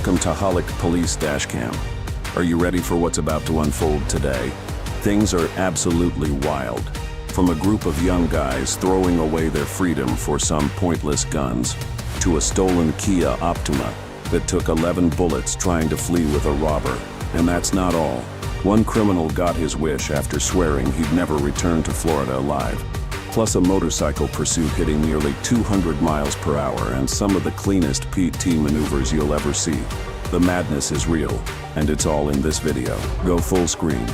Welcome to Holic Police Dashcam. Are you ready for what's about to unfold today? Things are absolutely wild. From a group of young guys throwing away their freedom for some pointless guns, to a stolen Kia Optima that took 11 bullets trying to flee with a robber. And that's not all. One criminal got his wish after swearing he'd never return to Florida alive. Plus a motorcycle pursuit hitting nearly 200 miles per hour and some of the cleanest PT maneuvers you'll ever see. The madness is real, and it's all in this video. Go full screen.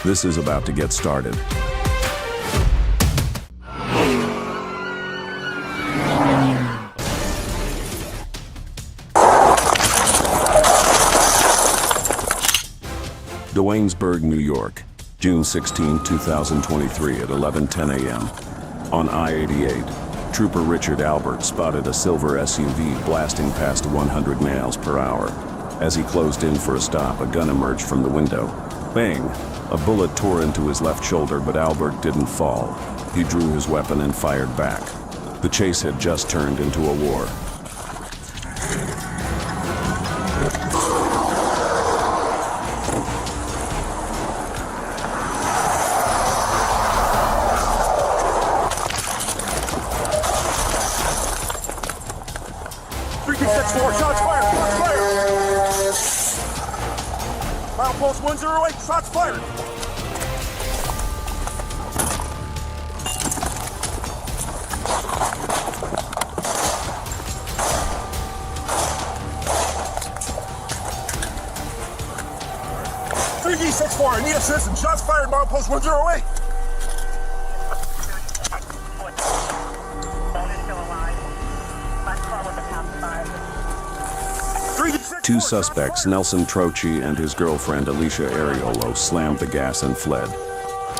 This is about to get started. Duanesburg, New York, June 16, 2023 at 11:10 a.m. On I-88, Trooper Richard Albert spotted a silver SUV blasting past 100 miles per hour. As he closed in for a stop, a gun emerged from the window. Bang! A bullet tore into his left shoulder, but Albert didn't fall. He drew his weapon and fired back. The chase had just turned into a war. Shots fired! Shots fired! Milepost 108, shots fired! D64, I need assistance. Shots fired, milepost 108. Two suspects, Nelson Troche and his girlfriend Alicia Ariolo, slammed the gas and fled.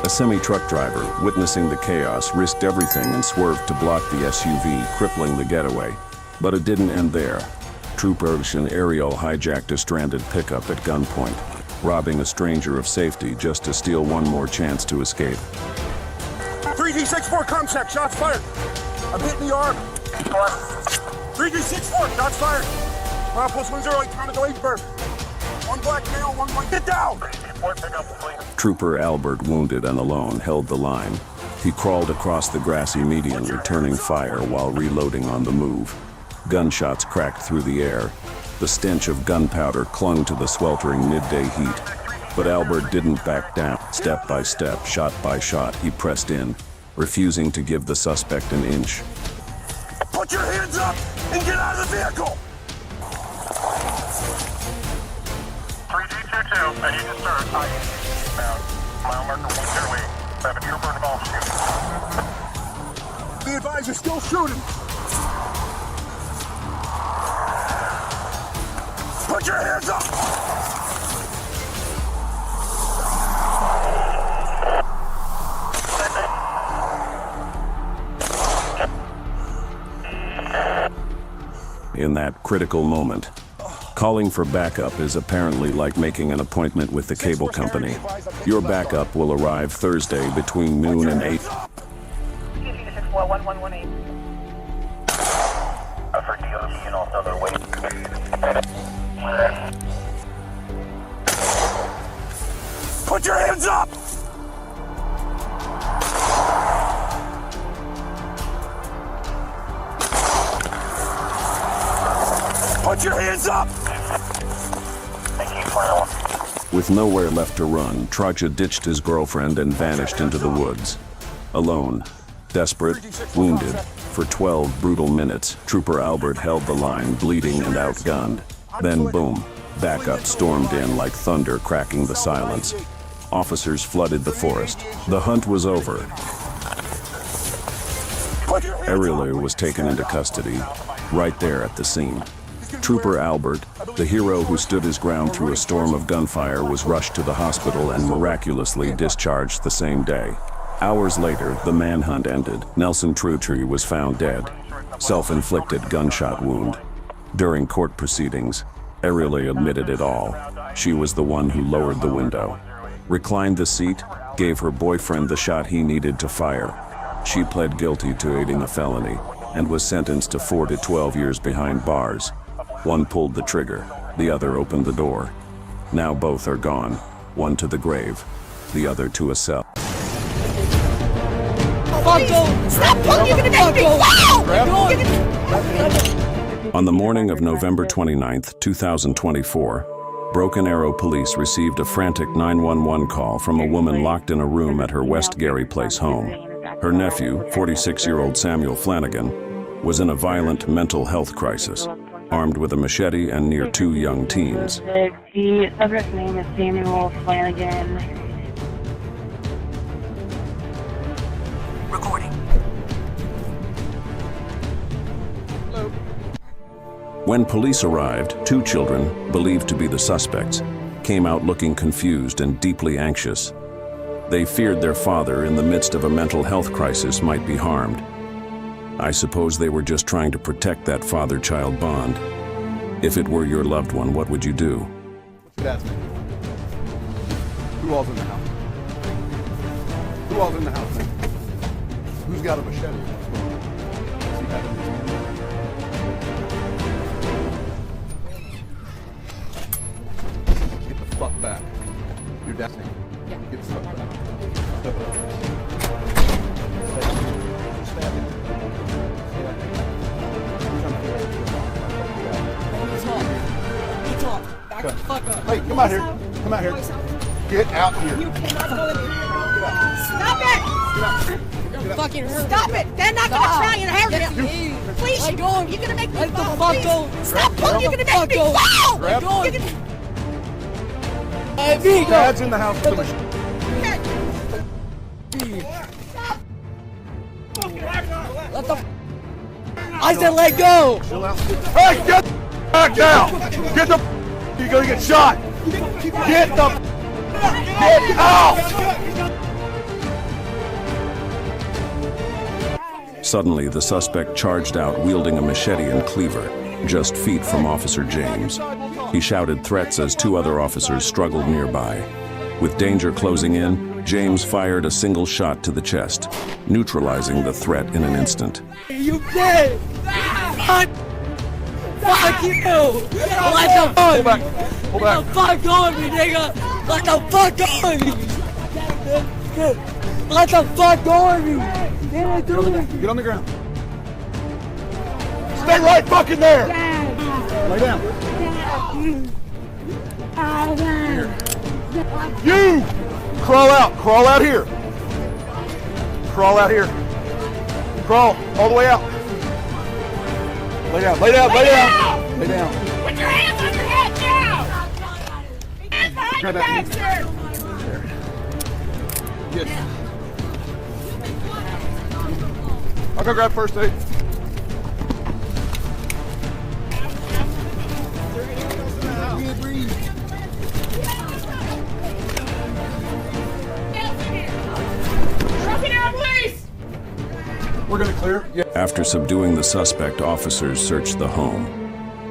A semi-truck driver, witnessing the chaos, risked everything and swerved to block the SUV, crippling the getaway. But it didn't end there. Troopers and Ariel hijacked a stranded pickup at gunpoint, robbing a stranger of safety just to steal one more chance to escape. 3D64, contact, shots fired. I'm hit in the arm. 3D64, shots fired. Milepost 108, trying to go Edinburgh. One black male, one white. Get down! Trooper Albert, wounded and alone, held the line. He crawled across the grassy median, returning fire while reloading on the move. Gunshots cracked through the air. The stench of gunpowder clung to the sweltering midday heat. But Albert didn't back down. Step by step, shot by shot, he pressed in, refusing to give the suspect an inch. Put your hands up and get out of the vehicle! 3G22, I need to start I-88 bound. Mile marker 108. I have a trooper involved shooting. Be advised, you're still shooting. Put your hands up! In that critical moment, calling for backup is apparently like making an appointment with the cable company. Your backup will arrive Thursday between noon and 8. Put your hands up! Put your hands up! With nowhere left to run, Troche ditched his girlfriend and vanished into the woods. Alone, desperate, wounded, for 12 brutal minutes, Trooper Albert held the line, bleeding and outgunned. Then boom, backup stormed in like thunder, cracking the silence. Officers flooded the forest. The hunt was over. Ariel was taken into custody, right there at the scene. Trooper Albert, the hero who stood his ground through a storm of gunfire, was rushed to the hospital and miraculously discharged the same day. Hours later, the manhunt ended. Nelson Troche was found dead, self-inflicted gunshot wound. During court proceedings, Ariel admitted it all. She was the one who lowered the window, reclined the seat, gave her boyfriend the shot he needed to fire. She pled guilty to aiding a felony and was sentenced to 4 to 12 years behind bars. One pulled the trigger, The other opened the door. Now both are gone, one to the grave, the other to a cell. Stop pulling! You're gonna make me wow! On the morning of November 29th, 2024, Broken Arrow police received a frantic 911 call from a woman locked in a room at her West Gary Place home. Her nephew, 46-year-old Samuel Flanagan, was in a violent mental health crisis, armed with a machete and near 2 young teens. The subject's name is Samuel Flanagan. Recording. When police arrived, 2 children, believed to be the suspects, came out looking confused and deeply anxious. They feared their father, in the midst of a mental health crisis, might be harmed. I suppose they were just trying to protect that father-child bond. If it were your loved one, what would you do? What's your dad's name? Who all's in the house? Who all's in the house? Who's got a machete? Get the fuck back. Your dad's name? Yeah. Get the fuck back. Step it up. Stab him. Back the fuck up. Hey, come out here. Come out here. Get out here. You cannot go in here. Stop it! You're fucking hurt. Stop it! They're not gonna try and hurt you. Please, you're gonna make me fall. Please. Stop pulling! You're gonna make me fall. Grab. You're gonna... Dad's in the house with the machete. Let the... I said let go! Chill out. Hey, get the back down! Get the... You're gonna get shot! Get the... Get out! Suddenly, the suspect charged out wielding a machete and cleaver, just feet from Officer James. He shouted threats as 2 other officers struggled nearby. With danger closing in, James fired a single shot to the chest, neutralizing the threat in an instant. You dead! Fuck you! Let the fuck! Pull back! Pull back! Let the fuck on me, nigga! Let the fuck on me! Let the fuck on me! Get on the ground. Stay right fucking there! Lay down. Here. You! Crawl out! Crawl out here! Crawl out here. Crawl all the way out. Lay down, lay down, lay down! Lay down. Put your hands on your head now! Hands behind your back, sir! Get. I'll go grab first aid. We're gonna clear. Yeah. After subduing the suspect, officers searched the home.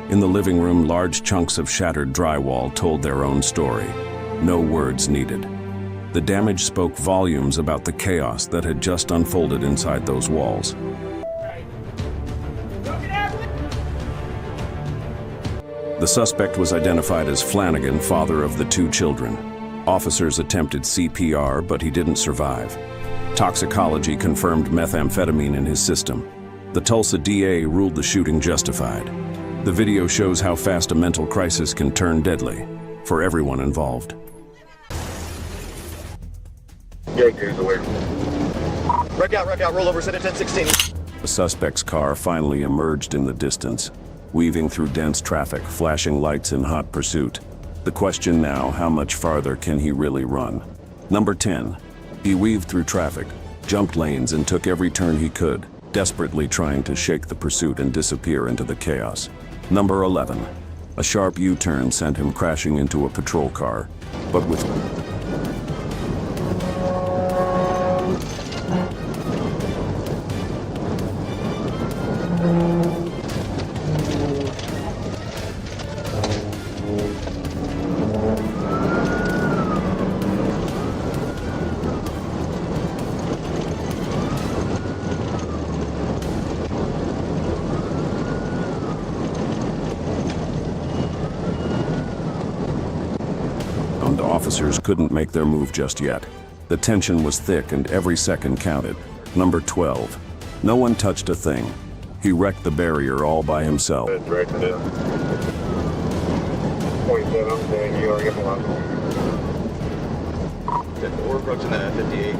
In the living room, large chunks of shattered drywall told their own story. No words needed. The damage spoke volumes about the chaos that had just unfolded inside those walls. The suspect was identified as Flanagan, father of the 2 children. Officers attempted CPR, but he didn't survive. Toxicology confirmed methamphetamine in his system. The Tulsa DA ruled the shooting justified. The video shows how fast a mental crisis can turn deadly for everyone involved. Jake, here's the word. Wreck out, roll over, set at 1016. The suspect's car finally emerged in the distance, weaving through dense traffic, flashing lights in hot pursuit. The question now, how much farther can he really run? Number 10. He weaved through traffic, jumped lanes, and took every turn he could, desperately trying to shake the pursuit and disappear into the chaos. Number 11. A sharp U-turn sent him crashing into a patrol car, but with... and officers couldn't make their move just yet. The tension was thick and every second counted. Number 12. No one touched a thing. He wrecked the barrier all by himself. Directed in. 27, I'm saying you already got the last one. We're approaching the 58.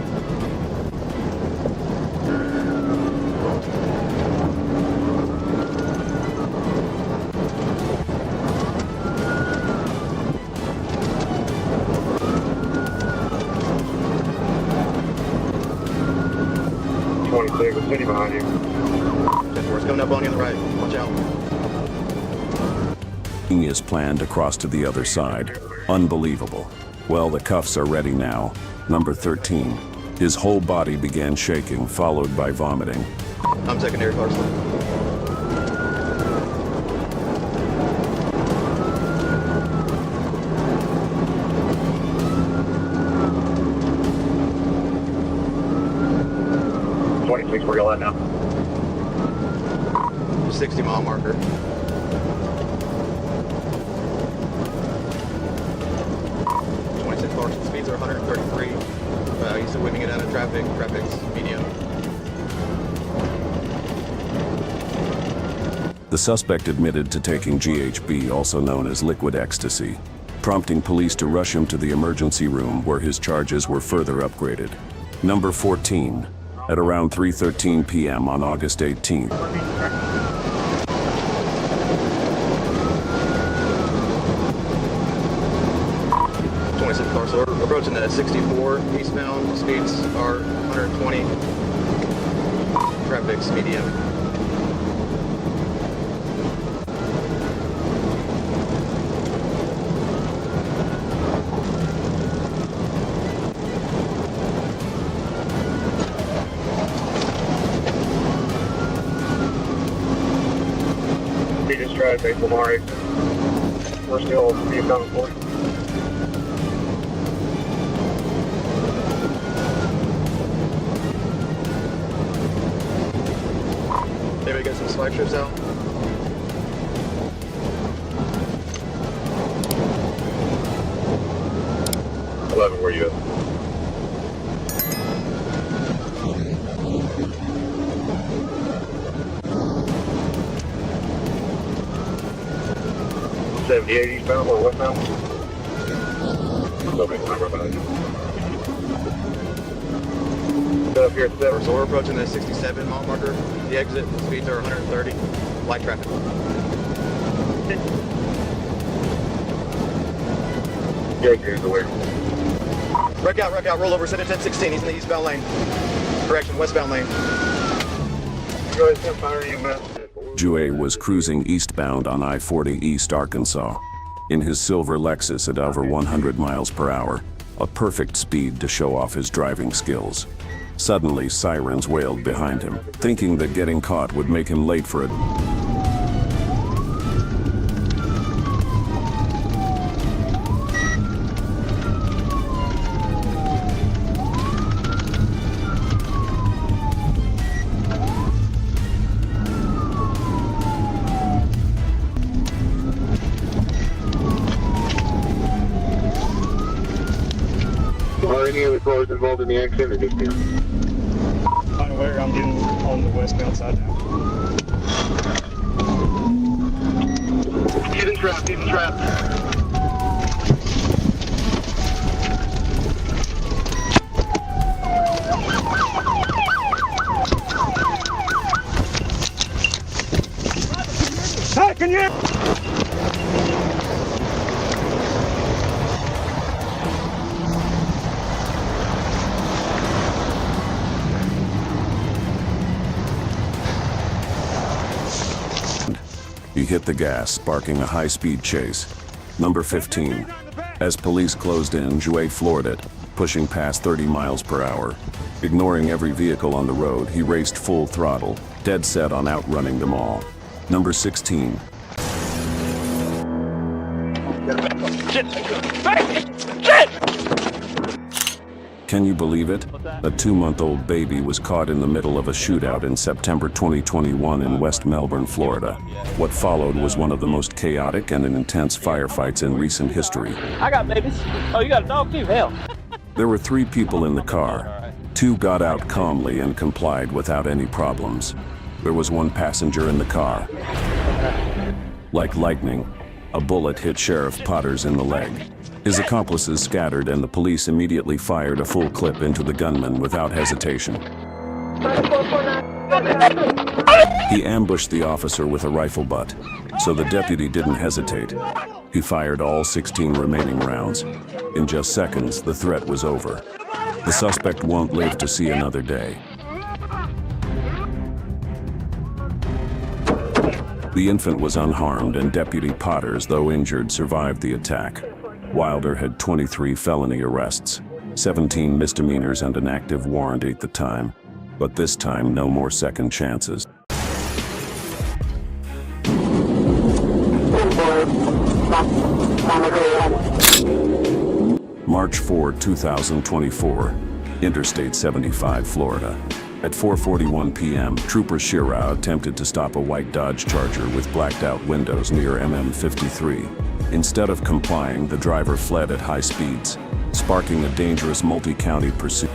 City behind you. 10-4's coming up on you on the right. Watch out. Genius planned to cross to the other side. Unbelievable. Well, the cuffs are ready now. Number 13. His whole body began shaking, followed by vomiting. I'm secondary parcel. Where y'all at now? 60-mile marker. Speeds are 133. He's whipping it out of traffic. Traffic's medium. The suspect admitted to taking GHB, also known as liquid ecstasy, prompting police to rush him to the emergency room where his charges were further upgraded. Number 14. At around 3:13 p.m. on August 18th. So we're approaching the 64 eastbound. Speeds are 120. Traffic's medium. We just tried to take Lamar. We're still being done for it. Maybe get some spike strips out. Where you at? .78 eastbound or westbound? Okay, I'm about you. Up here at 7. So we're approaching the 67 mile marker. The exit speeds are 130. Light traffic. Here's the way. Wreck out, roll over, send it 1016. He's in the eastbound lane. Correction, westbound lane. Go ahead, fire EMS. Jouet was cruising eastbound on I-40 East Arkansas in his silver Lexus at over 100 miles per hour, a perfect speed to show off his driving skills. Suddenly, sirens wailed behind him, thinking that getting caught would make him late for a... Are any other cars involved in the accident or just him? I'm aware. I'm getting on the westbound side now. Get in trap, get in trap. Hey, can you... He hit the gas, sparking a high-speed chase. Number 15. As police closed in, Jouet floored it, pushing past 30 miles per hour. Ignoring every vehicle on the road, he raced full throttle, dead set on outrunning them all. Number 16. Shit! Shit! Can you believe it? A 2-month-old baby was caught in the middle of a shootout in September 2021 in West Melbourne, Florida. What followed was one of the most chaotic and intense firefights in recent history. I got babies. Oh, you got a dog too? Hell. There were 3 people in the car. 2 got out calmly and complied without any problems. There was 1 passenger in the car. Like lightning, a bullet hit Sheriff Potters in the leg. His accomplices scattered and the police immediately fired a full clip into the gunman without hesitation. He ambushed the officer with a rifle butt, so the deputy didn't hesitate. He fired all 16 remaining rounds. In just seconds, the threat was over. The suspect won't live to see another day. The infant was unharmed and Deputy Potters, though injured, survived the attack. Wilder had 23 felony arrests, 17 misdemeanors and an active warrant at the time. But this time, no more second chances. March 4, 2024, Interstate 75, Florida. At 4:41 p.m., Trooper Shira attempted to stop a white Dodge Charger with blacked-out windows near MM53. Instead of complying, the driver fled at high speeds, sparking a dangerous multi-county pursuit.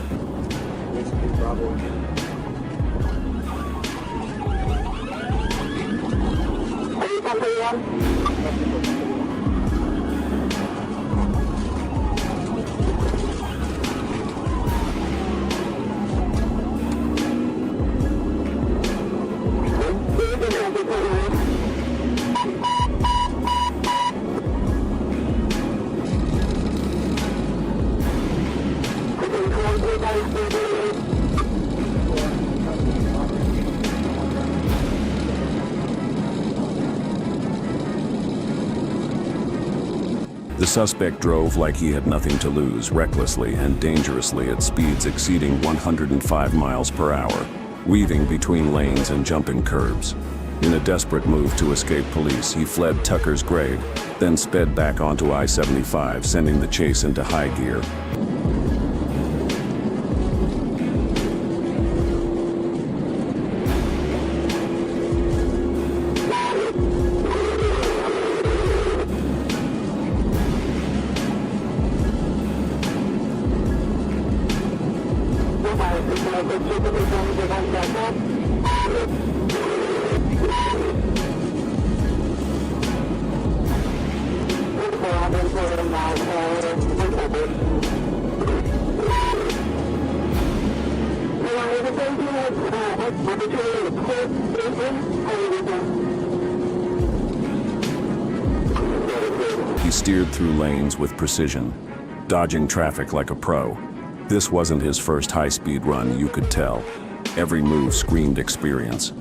The suspect drove like he had nothing to lose, recklessly and dangerously at speeds exceeding 105 miles per hour, weaving between lanes and jumping curbs. In a desperate move to escape police, he fled Tucker's grade, then sped back onto I-75, sending the chase into high gear. He steered through lanes with precision, dodging traffic like a pro. This wasn't his first high-speed run, you could tell. Every move screamed experience.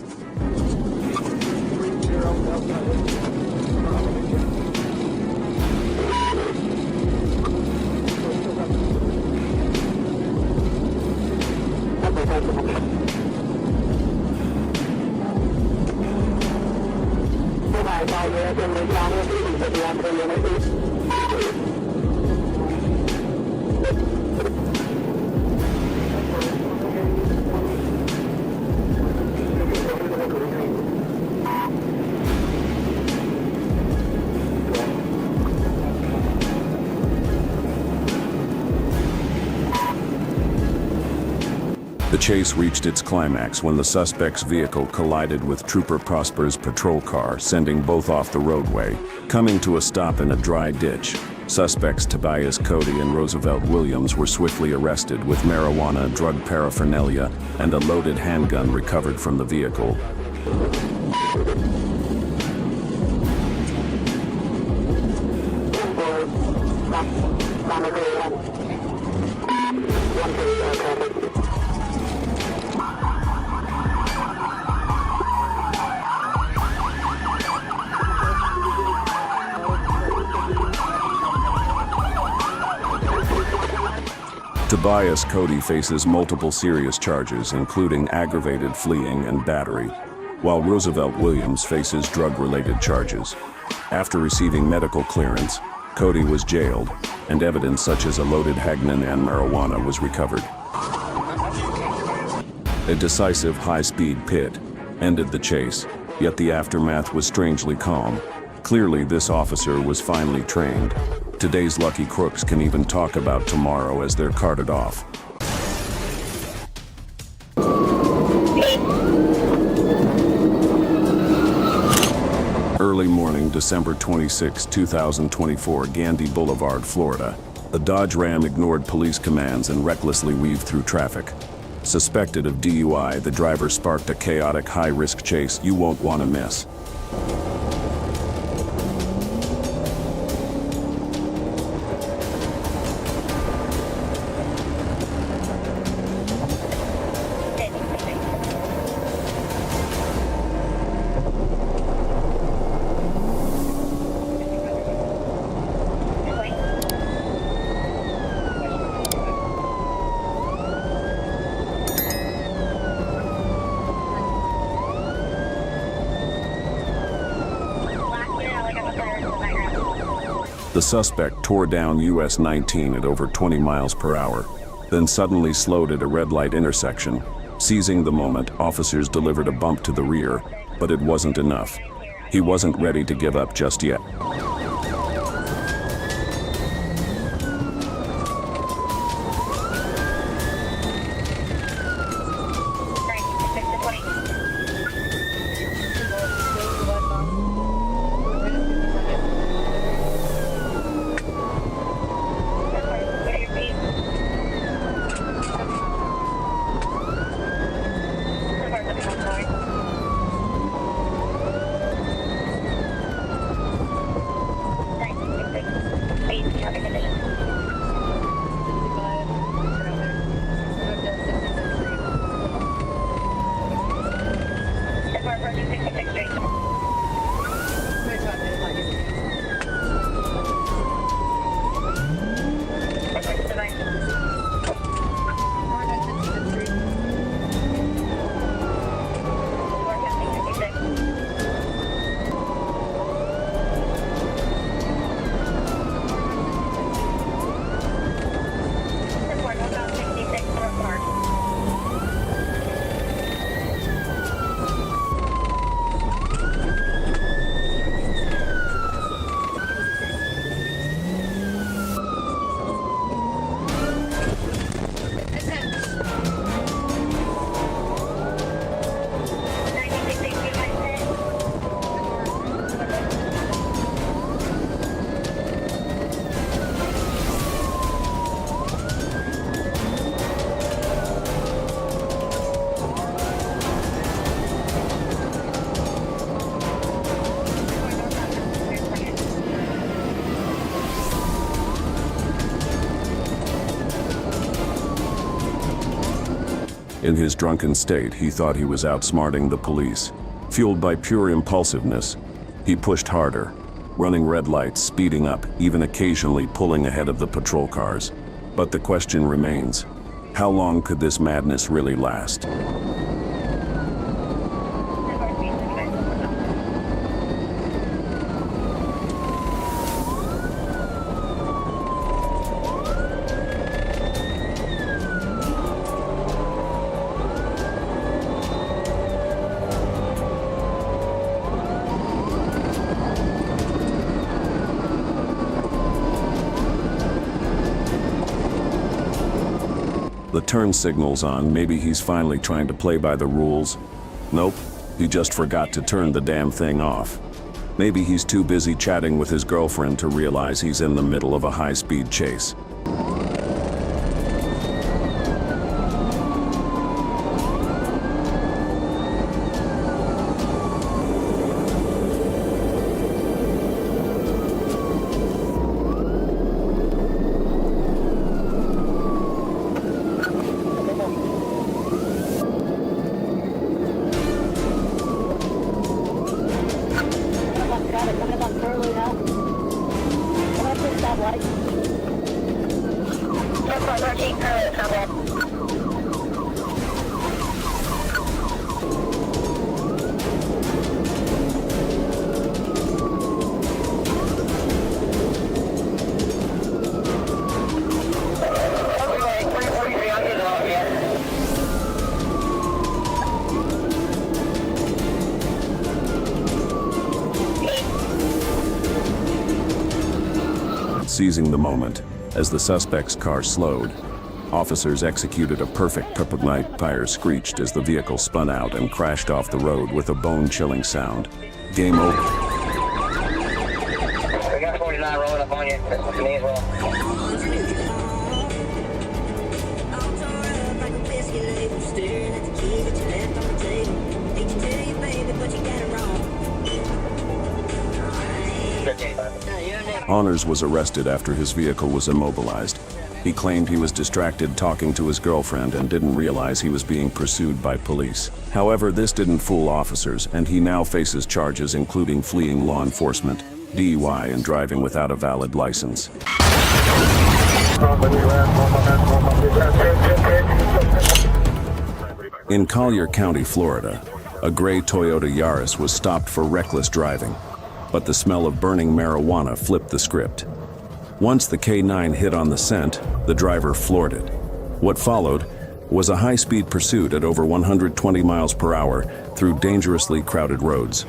The chase reached its climax when the suspect's vehicle collided with Trooper Prosper's patrol car, sending both off the roadway, coming to a stop in a dry ditch. Suspects Tobias Cody and Roosevelt Williams were swiftly arrested with marijuana, drug paraphernalia, and a loaded handgun recovered from the vehicle. Tobias Cody faces multiple serious charges, including aggravated fleeing and battery, while Roosevelt Williams faces drug-related charges. After receiving medical clearance, Cody was jailed, and evidence such as a loaded Hagnan and marijuana was recovered. A decisive high-speed pit ended the chase, yet the aftermath was strangely calm. Clearly, this officer was finely trained. Today's lucky crooks can even talk about tomorrow as they're carted off. Early morning, December 26, 2024, Gandy Boulevard, Florida. The Dodge Ram ignored police commands and recklessly weaved through traffic. Suspected of DUI, the driver sparked a chaotic, high-risk chase you won't want to miss. The suspect tore down US 19 at over 20 miles per hour, then suddenly slowed at a red light intersection. Seizing the moment, officers delivered a bump to the rear, but it wasn't enough. He wasn't ready to give up just yet. In his drunken state, he thought he was outsmarting the police. Fueled by pure impulsiveness, he pushed harder, running red lights, speeding up, even occasionally pulling ahead of the patrol cars. But the question remains, how long could this madness really last? The turn signal's on. Maybe he's finally trying to play by the rules. Nope, he just forgot to turn the damn thing off. Maybe he's too busy chatting with his girlfriend to realize he's in the middle of a high-speed chase. Seizing the moment, as the suspect's car slowed, officers executed a perfect kryptonite tire screeched as the vehicle spun out and crashed off the road with a bone-chilling sound. Game over. We got 49 rolling up on you. Me as well. Honors was arrested after his vehicle was immobilized. He claimed he was distracted talking to his girlfriend and didn't realize he was being pursued by police. However, this didn't fool officers, and he now faces charges including fleeing law enforcement, DUI, and driving without a valid license. In Collier County, Florida, a gray Toyota Yaris was stopped for reckless driving, but the smell of burning marijuana flipped the script. Once the K9 hit on the scent, the driver floored it. What followed was a high-speed pursuit at over 120 miles per hour through dangerously crowded roads.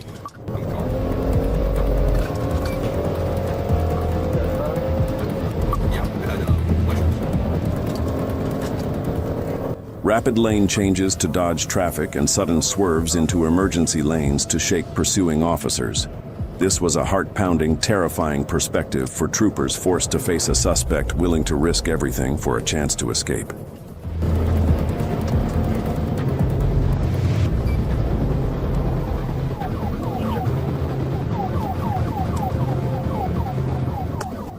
Rapid lane changes to dodge traffic and sudden swerves into emergency lanes to shake pursuing officers. This was a heart-pounding, terrifying perspective for troopers forced to face a suspect willing to risk everything for a chance to escape.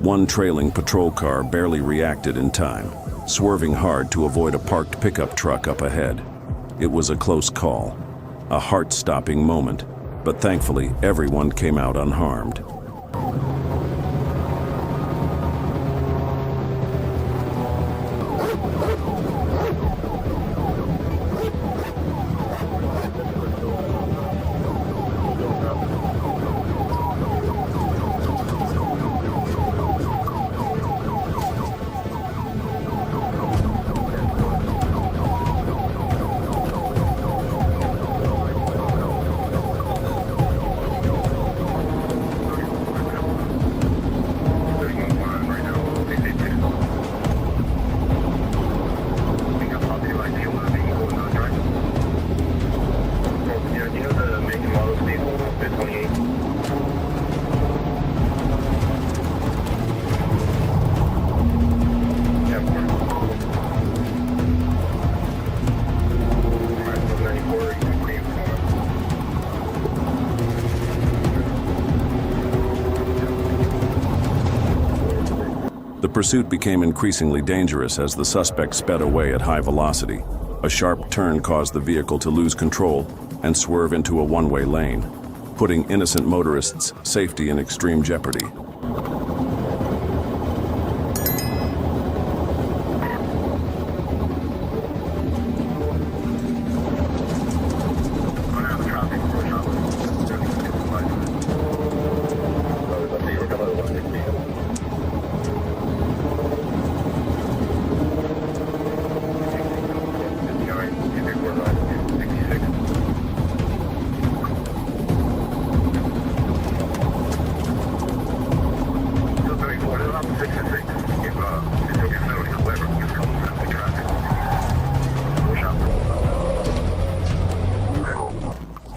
One trailing patrol car barely reacted in time, swerving hard to avoid a parked pickup truck up ahead. It was a close call, a heart-stopping moment, but thankfully everyone came out unharmed. The pursuit became increasingly dangerous as the suspect sped away at high velocity. A sharp turn caused the vehicle to lose control and swerve into a one-way lane, putting innocent motorists' safety in extreme jeopardy.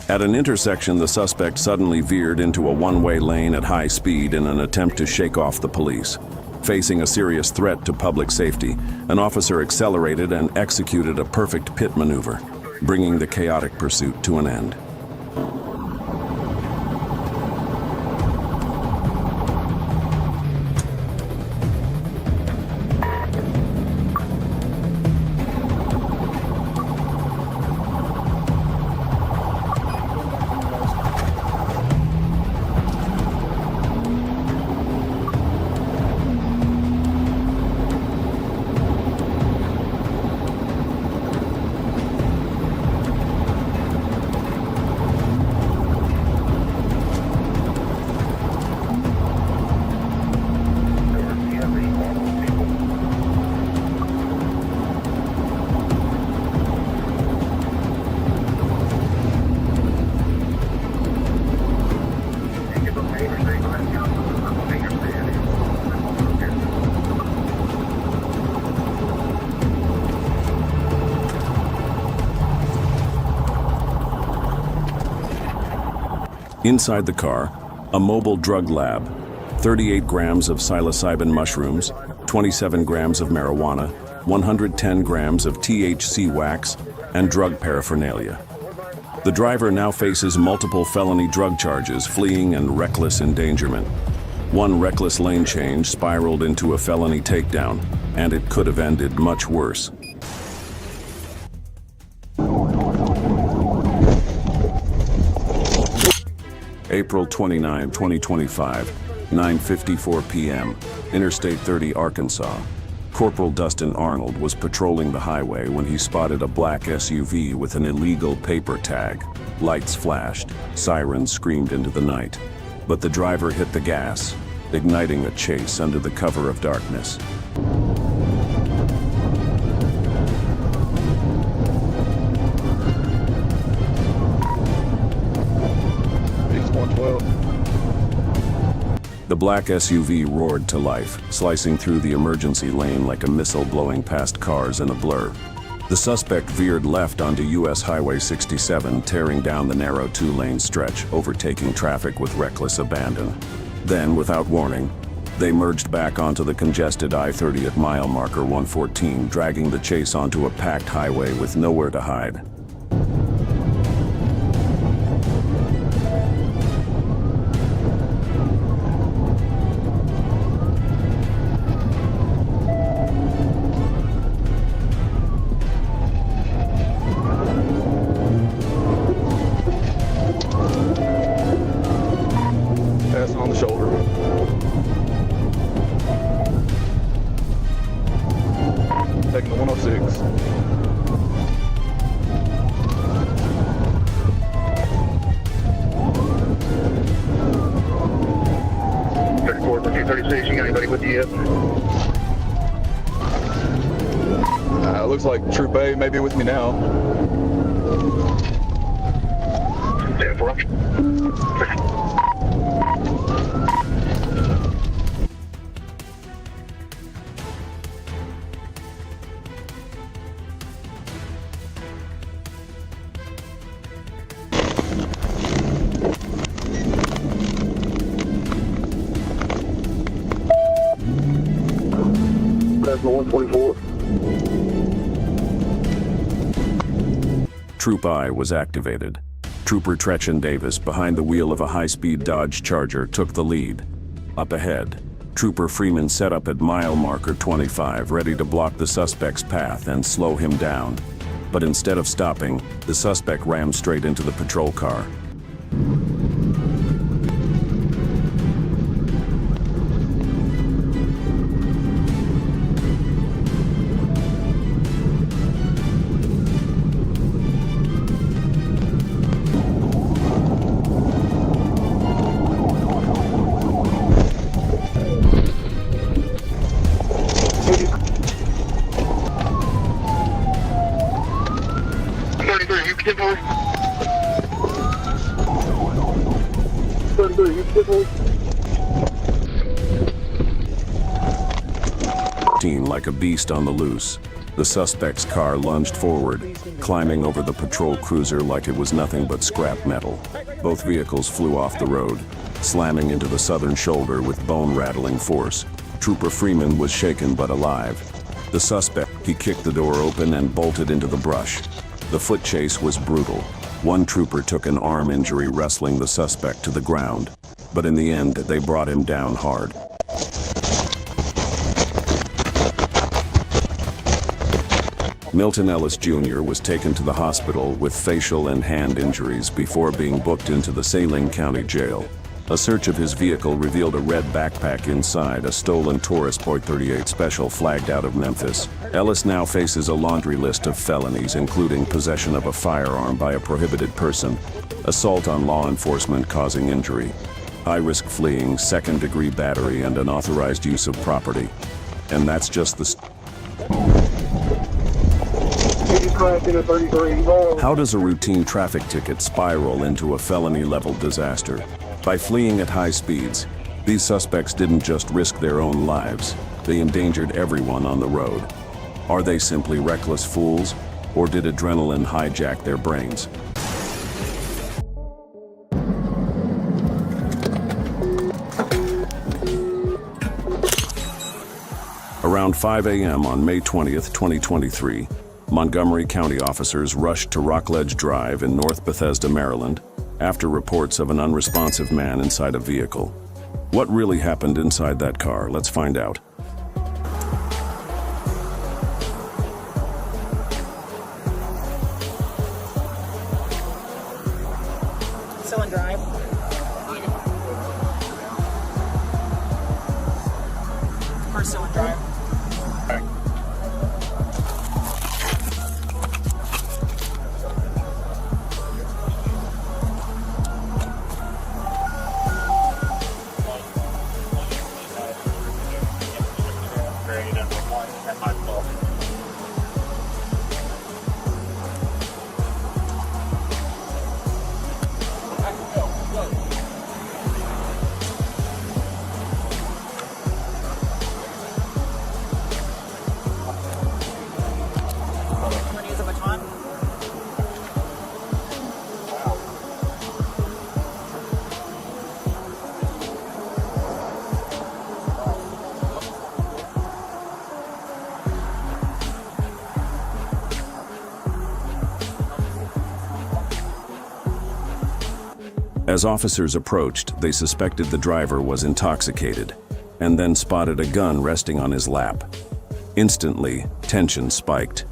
At an intersection, the suspect suddenly veered into a one-way lane at high speed in an attempt to shake off the police. Facing a serious threat to public safety, an officer accelerated and executed a perfect pit maneuver, bringing the chaotic pursuit to an end. Inside the car, a mobile drug lab, 38 grams of psilocybin mushrooms, 27 grams of marijuana, 110 grams of THC wax, and drug paraphernalia. The driver now faces multiple felony drug charges, fleeing and reckless endangerment. One reckless lane change spiraled into a felony takedown, and it could have ended much worse. April 29, 2025, 9:54 p.m., Interstate 30, Arkansas. Corporal Dustin Arnold was patrolling the highway when he spotted a black SUV with an illegal paper tag. Lights flashed, sirens screamed into the night. But the driver hit the gas, igniting a chase under the cover of darkness. The black SUV roared to life, slicing through the emergency lane like a missile blowing past cars in a blur. The suspect veered left onto US Highway 67, tearing down the narrow two-lane stretch, overtaking traffic with reckless abandon. Then, without warning, they merged back onto the congested I-30 at mile marker 114, dragging the chase onto a packed highway with nowhere to hide. On the shoulder. Taking the 106. You got anybody with you yet? Looks like Troop A may be with me now. 10-4. That's 124. Troop I was activated. Trooper Tretchen Davis, behind the wheel of a high-speed Dodge Charger, took the lead. Up ahead, Trooper Freeman set up at mile marker 25, ready to block the suspect's path and slow him down. But instead of stopping, the suspect rammed straight into the patrol car. Like a beast on the loose, the suspect's car lunged forward, climbing over the patrol cruiser like it was nothing but scrap metal. Both vehicles flew off the road, slamming into the southern shoulder with bone-rattling force. Trooper Freeman was shaken but alive. The suspect, he kicked the door open and bolted into the brush. The foot chase was brutal. One trooper took an arm injury wrestling the suspect to the ground, but in the end, they brought him down hard. Milton Ellis Jr. was taken to the hospital with facial and hand injuries before being booked into the Saline County Jail. A search of his vehicle revealed a red backpack inside, a stolen Taurus .38 Special flagged out of Memphis. Ellis now faces a laundry list of felonies, including possession of a firearm by a prohibited person, assault on law enforcement causing injury, high-risk fleeing, second-degree battery, and unauthorized use of property. And that's just the How does a routine traffic ticket spiral into a felony-level disaster? By fleeing at high speeds, these suspects didn't just risk their own lives, they endangered everyone on the road. Are they simply reckless fools, or did adrenaline hijack their brains? Around 5 a.m. on May 20th, 2023, Montgomery County officers rushed to Rockledge Drive in North Bethesda, Maryland, after reports of an unresponsive man inside a vehicle. What really happened inside that car? Let's find out. Still in drive. Car's still in drive. As officers approached, they suspected the driver was intoxicated, and then spotted a gun resting on his lap. Instantly, tension spiked.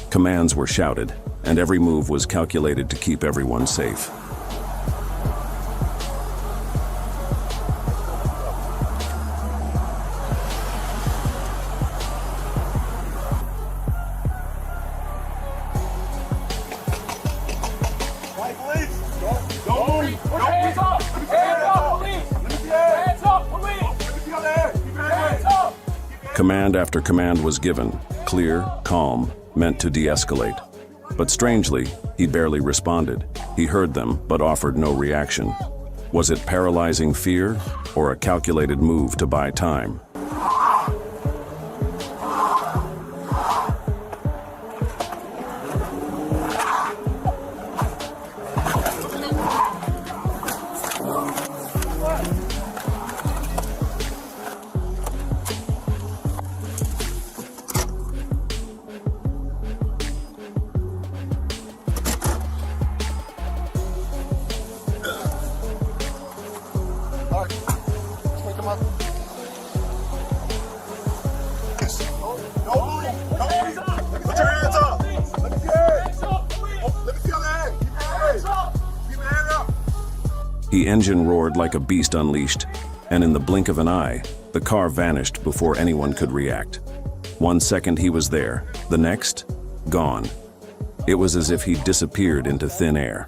Commands were shouted, and every move was calculated to keep everyone safe. Command after command was given, clear, calm, meant to de-escalate. But strangely, he barely responded. He heard them, but offered no reaction. Was it paralyzing fear, or a calculated move to buy time? The engine roared like a beast unleashed, and in the blink of an eye, the car vanished before anyone could react. 1 second he was there, the next, gone. It was as if he disappeared into thin air.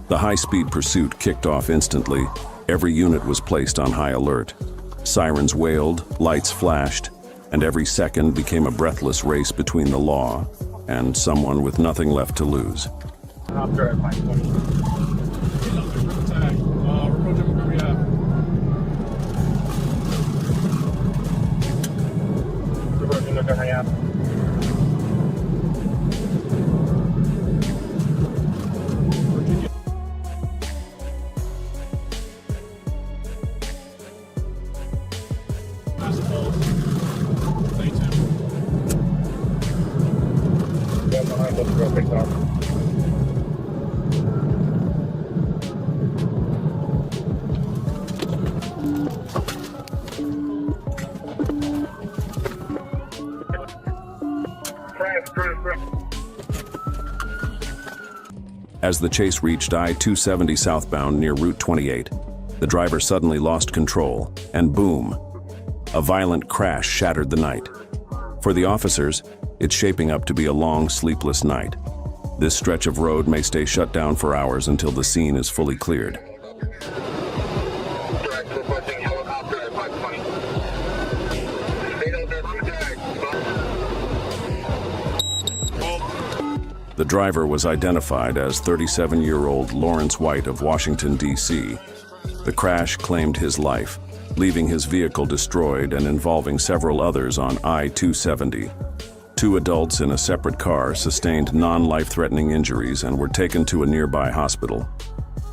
The high-speed pursuit kicked off instantly. Every unit was placed on high alert. Sirens wailed, lights flashed, and every second became a breathless race between the law and someone with nothing left to lose. As the chase reached I-270 southbound near Route 28, the driver suddenly lost control, and boom, a violent crash shattered the night. For the officers, it's shaping up to be a long, sleepless night. This stretch of road may stay shut down for hours until the scene is fully cleared. Direct requesting yellow The driver was identified as 37-year-old Lawrence White of Washington, D.C. The crash claimed his life, leaving his vehicle destroyed and involving several others on I-270. 2 adults in a separate car sustained non-life-threatening injuries and were taken to a nearby hospital.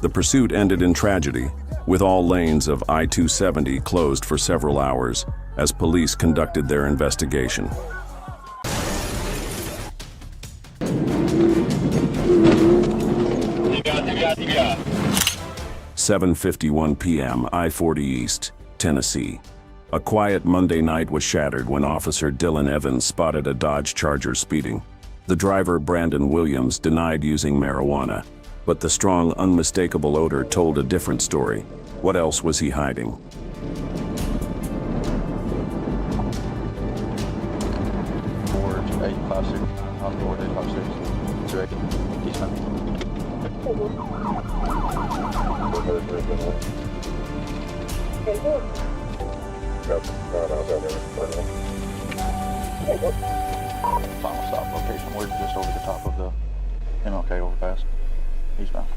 The pursuit ended in tragedy, with all lanes of I-270 closed for several hours as police conducted their investigation. 7:51 p.m. I-40 East, Tennessee. A quiet Monday night was shattered when Officer Dylan Evans spotted a Dodge Charger speeding. The driver, Brandon Williams, denied using marijuana, but the strong, unmistakable odor told a different story. What else was he hiding? Board 856, on board 856, direct, eastbound. Final stop location, we're just over the top of the MLK overpass, eastbound.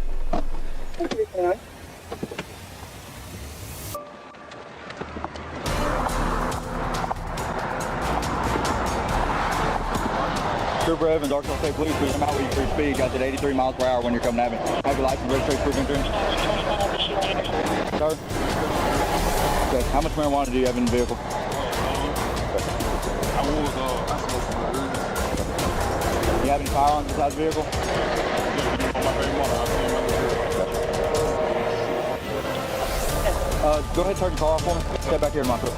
Trooper Evans, Arkansas State Police, we come out with your free speed, got that 83 miles per hour when you're coming at me. Have your license, registration, proof of insurance? Sir? Okay, how much marijuana do you have in the vehicle? Do you have any firearms inside the vehicle? Go ahead and turn your car off for me. Step back here in my car.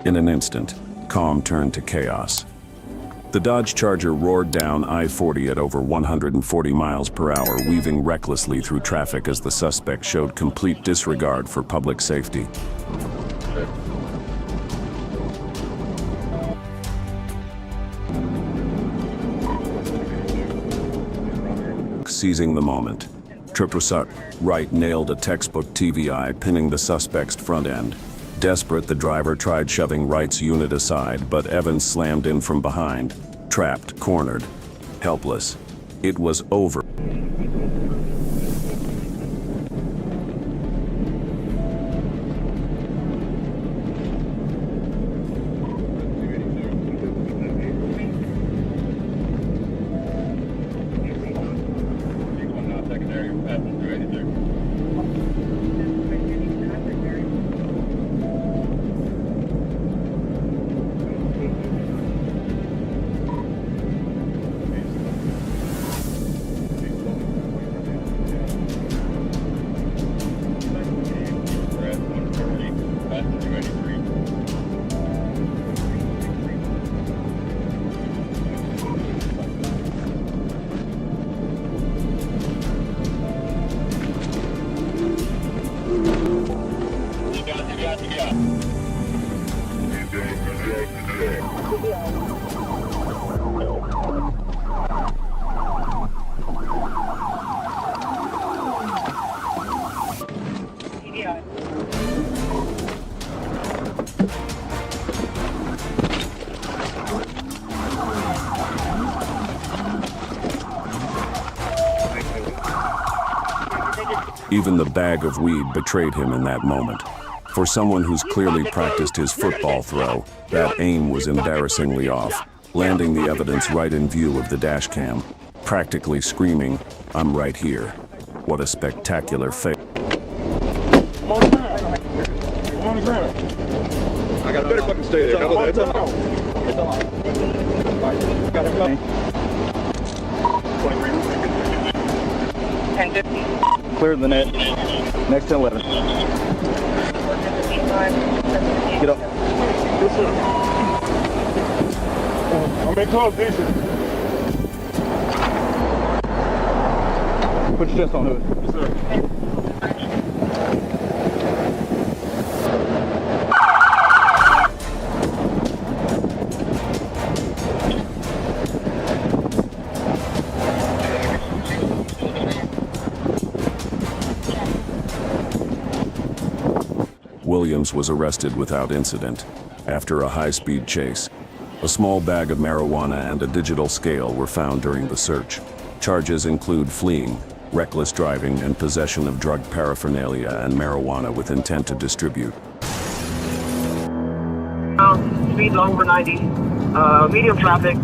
In an instant, calm turned to chaos. The Dodge Charger roared down I-40 at over 140 miles per hour, weaving recklessly through traffic as the suspect showed complete disregard for public safety. Seizing the moment, Trooper Wright nailed a textbook TVI, pinning the suspect's front end. Desperate, the driver tried shoving Wright's unit aside, but Evans slammed in from behind. Trapped, cornered, helpless. It was over. Even the bag of weed betrayed him in that moment. For someone who's clearly practiced his football throw, that aim was embarrassingly off, landing the evidence right in view of the dash cam, practically screaming, "I'm right here." What a spectacular fail. I got better fucking stay there. It's on. Got it coming. 10-50. Clear the net. Next to 11. Get up. I'm in close, decent. Put your chest on it. Yes, sir. Williams was arrested without incident after a high-speed chase. A small bag of marijuana and a digital scale were found during the search. Charges include fleeing, reckless driving, and possession of drug paraphernalia and marijuana with intent to distribute. Speed low over 90. Medium traffic.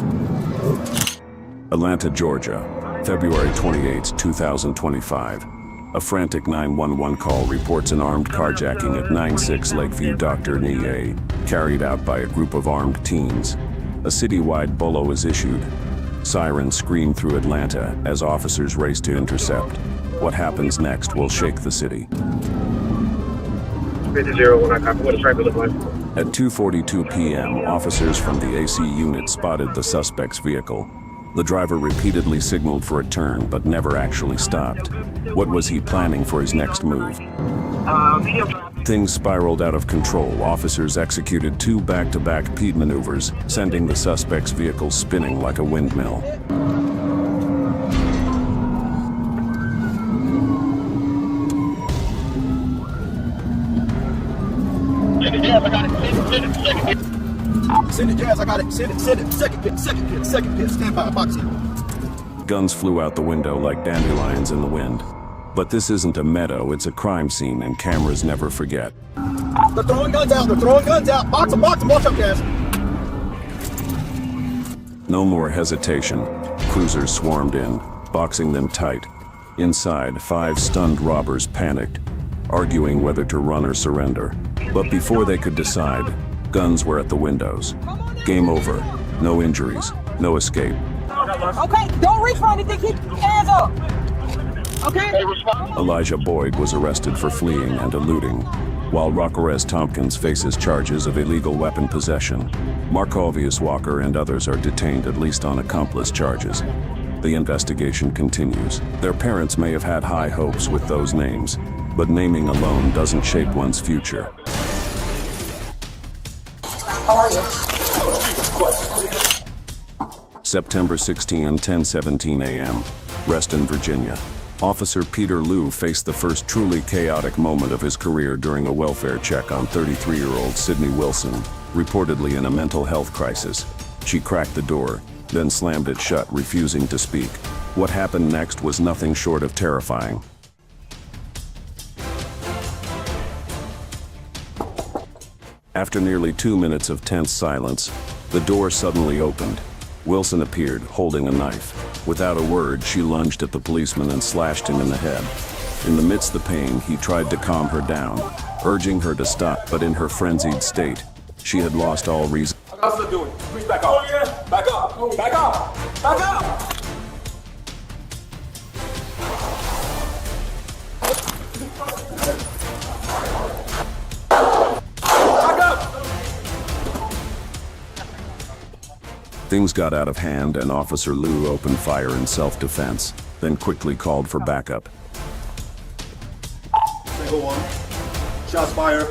Atlanta, Georgia, February 28, 2025. A frantic 911 call reports an armed carjacking at 96 Lakeview Dr. Nye, carried out by a group of armed teens. A citywide bolo is issued. Sirens scream through Atlanta as officers race to intercept. What happens next will shake the city. 50-1, I copy. What does traffic look like? At 2:42 p.m., officers from the AC unit spotted the suspect's vehicle. The driver repeatedly signaled for a turn, but never actually stopped. What was he planning for his next move? Things spiraled out of control. Officers executed 2 back-to-back PED maneuvers, sending the suspect's vehicle spinning like a windmill. Send it, Jazz, I got it. Send it. Second pit. Stand by, boxing. Guns flew out the window like dandelions in the wind. But this isn't a meadow, it's a crime scene, and cameras never forget. They're throwing guns out. Box them, watch up, Jazz. No more hesitation. Cruisers swarmed in, boxing them tight. Inside, 5 stunned robbers panicked, arguing whether to run or surrender. But before they could decide, guns were at the windows. Game over. No injuries. No escape. Okay, don't reach for anything. Keep your hands up. Okay? Elijah Boyd was arrested for fleeing and eluding, while Rockerez Tompkins faces charges of illegal weapon possession. Marcovius Walker and others are detained at least on accomplice charges. The investigation continues. Their parents may have had high hopes with those names, but naming alone doesn't shape one's future. How are you? September 16, 10:17 a.m. Reston, Virginia. Officer Peter Liu faced the first truly chaotic moment of his career during a welfare check on 33-year-old Sydney Wilson, reportedly in a mental health crisis. She cracked the door, then slammed it shut, refusing to speak. What happened next was nothing short of terrifying. After nearly 2 minutes of tense silence, the door suddenly opened. Wilson appeared, holding a knife. Without a word, she lunged at the policeman and slashed him in the head. In the midst of the pain, he tried to calm her down, urging her to stop, but in her frenzied state, she had lost all reason. How's it doing? Please back up. Oh, yeah. Back up. Back up. Back up. Things got out of hand and Officer Liu opened fire in self-defense, then quickly called for backup. Single one. Shots fired.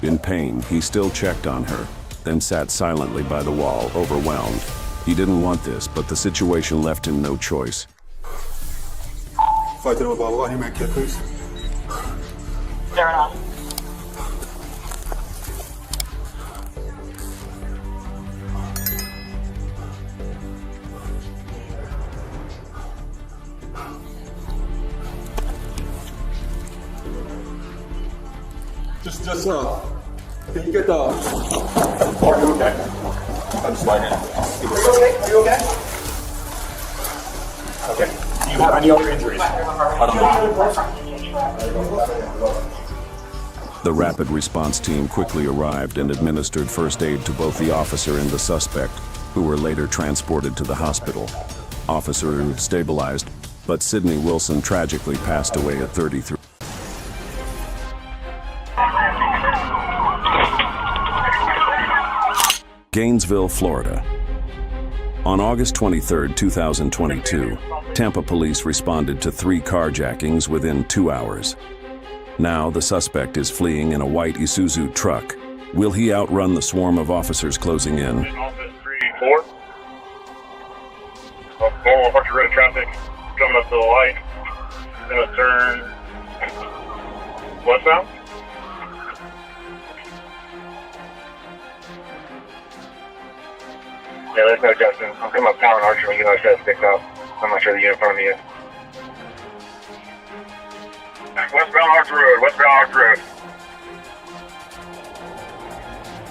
In pain, he still checked on her, then sat silently by the wall, overwhelmed. He didn't want this, but the situation left him no choice. Fight them about what? You make kid, please. Fair enough. Just, can you get the... Are you okay? I'm sliding. Are you okay? Okay. Do you have any other injuries? The rapid response team quickly arrived and administered first aid to both the officer and the suspect, who were later transported to the hospital. Officer stabilized, but Sydney Wilson tragically passed away at 33. Gainesville, Florida. On August 23, 2022, Tampa police responded to 3 carjackings within 2 hours. Now the suspect is fleeing in a white Isuzu truck, Will he outrun the swarm of officers closing in? Office 3-4. Normal Parker Road traffic coming up to the light. Gonna turn westbound. Yeah, there's no Justin. I'm coming up Tower and Archer when you guys said stick up. I'm not sure the unit in front of me is. Westbound Archer Road, westbound Archer Road.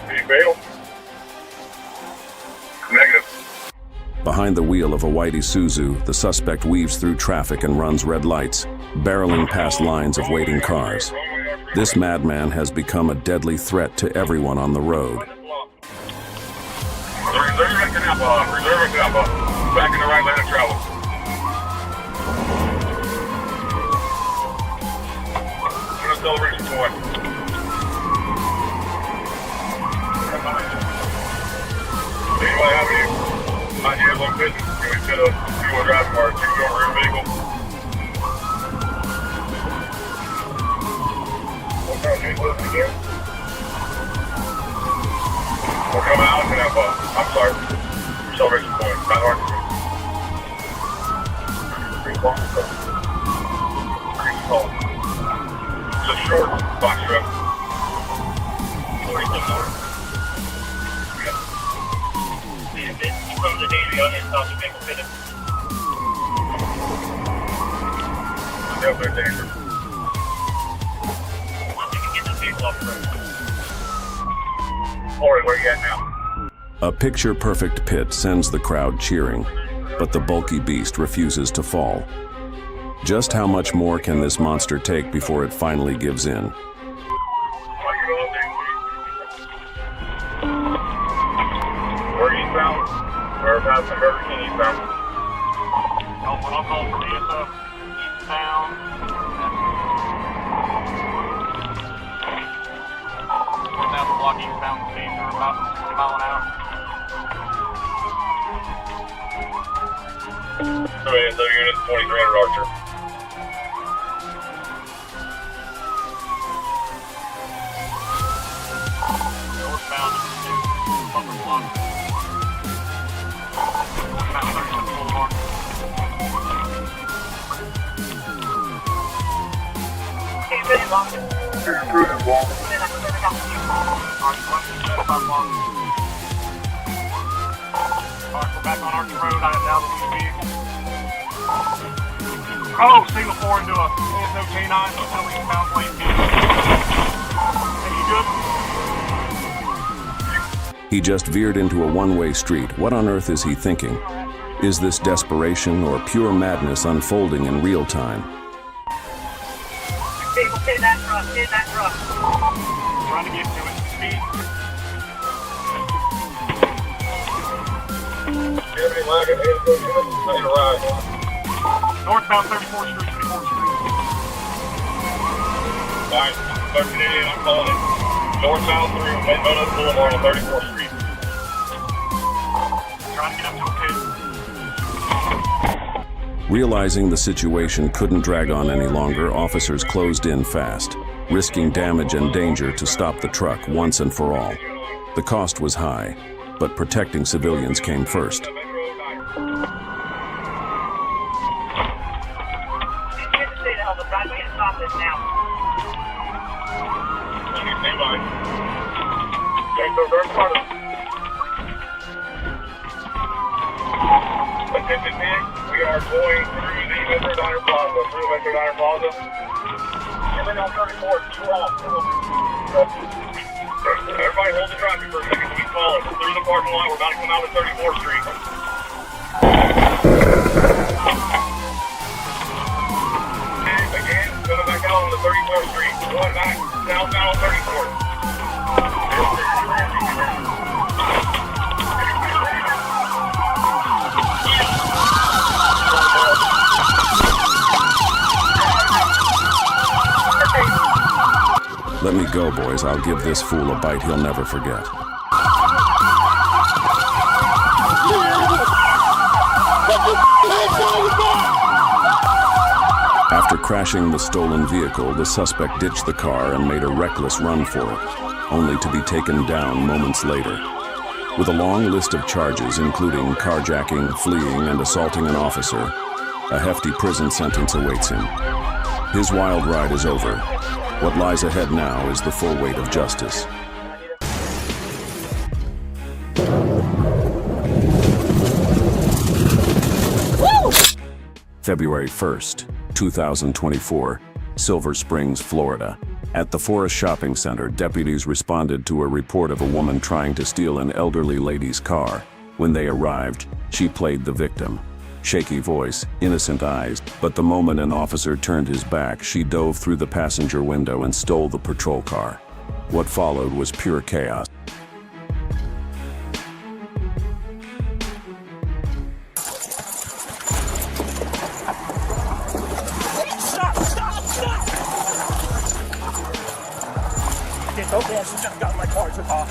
Did you fail? Negative. Behind the wheel of a white Isuzu, the suspect weaves through traffic and runs red lights, barreling past lines of waiting cars. This madman has become a deadly threat to everyone on the road. Reserve at Canapa, reserve at Canapa. Back in the right lane of travel. Celebration point. Anybody have any ideas on business? Can we set a two-wheel drive car, two-wheel rear vehicle? What kind of vehicle is it again? We're coming out of Canapa. I'm sorry. Celebration point. Not hard to It's a short box truck. 46 hours. From the Navy on inside the vehicle fitted. Definitely danger. Once you can get this vehicle off the road. Alright, where you at now? A picture-perfect pit sends the crowd cheering, but the bulky beast refuses to fall. Just how much more can this monster take before it finally gives in? We're eastbound. We're passing Burger King eastbound. I'll call for DSO. Eastbound. We're down the block eastbound speed for about 60 miles an hour. So unit 2300 Archer. Northbound to Butler Block. Northbound 37 Boulevard. Alright, we're back on Archer Road. I am down the vehicle. Oh, signal 4 into a ASO K9, so eastbound lane. Hey, you good? He just veered into a one-way street. What on earth is he thinking? Is this desperation or pure madness unfolding in real time? Get that truck, get that truck. Trying to get to it. Speed. Northbound 34th Street, 34th Street. Alright, 1388, I'm calling it. Northbound through Mendoza Boulevard on 34th Street. Trying to get up to a Realizing the situation couldn't drag on any longer, officers closed in fast, risking damage and danger to stop the truck once and for all. The cost was high, but protecting civilians came first. We are going through the Metro Diner Plaza, Everybody on 34, 2 off. Everybody hold the traffic for a second. Keep following. We're through the parking lot. We're about to come out of 34th Street. Again, coming back out on the 34th Street. Going back southbound on 34th. Let me go, boys. I'll give this fool a bite he'll never forget. After crashing the stolen vehicle, the suspect ditched the car and made a reckless run for it. only to be taken down moments later. With a long list of charges including carjacking, fleeing, and assaulting an officer, a hefty prison sentence awaits him. His wild ride is over. What lies ahead now is the full weight of justice. February 1st, 2024, Silver Springs, Florida. At the Forest Shopping Center, deputies responded to a report of a woman trying to steal an elderly lady's car. When they arrived, she played the victim. Shaky voice, innocent eyes, but the moment an officer turned his back, she dove through the passenger window and stole the patrol car. What followed was pure chaos. Okay, she just got my car took off.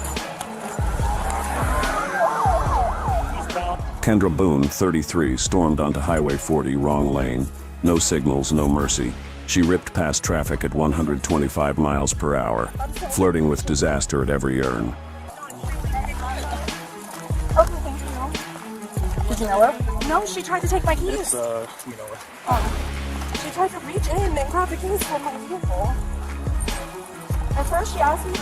Kendra Boone, 33, stormed onto Highway 40, wrong lane. No signals, no mercy. She ripped past traffic at 125 miles per hour, flirting with disaster at every turn. Okay, thank you. Did you know her? No, she tried to take my keys. You know her. Oh. She tried to reach in and grab the keys from my vehicle. At first she asked me.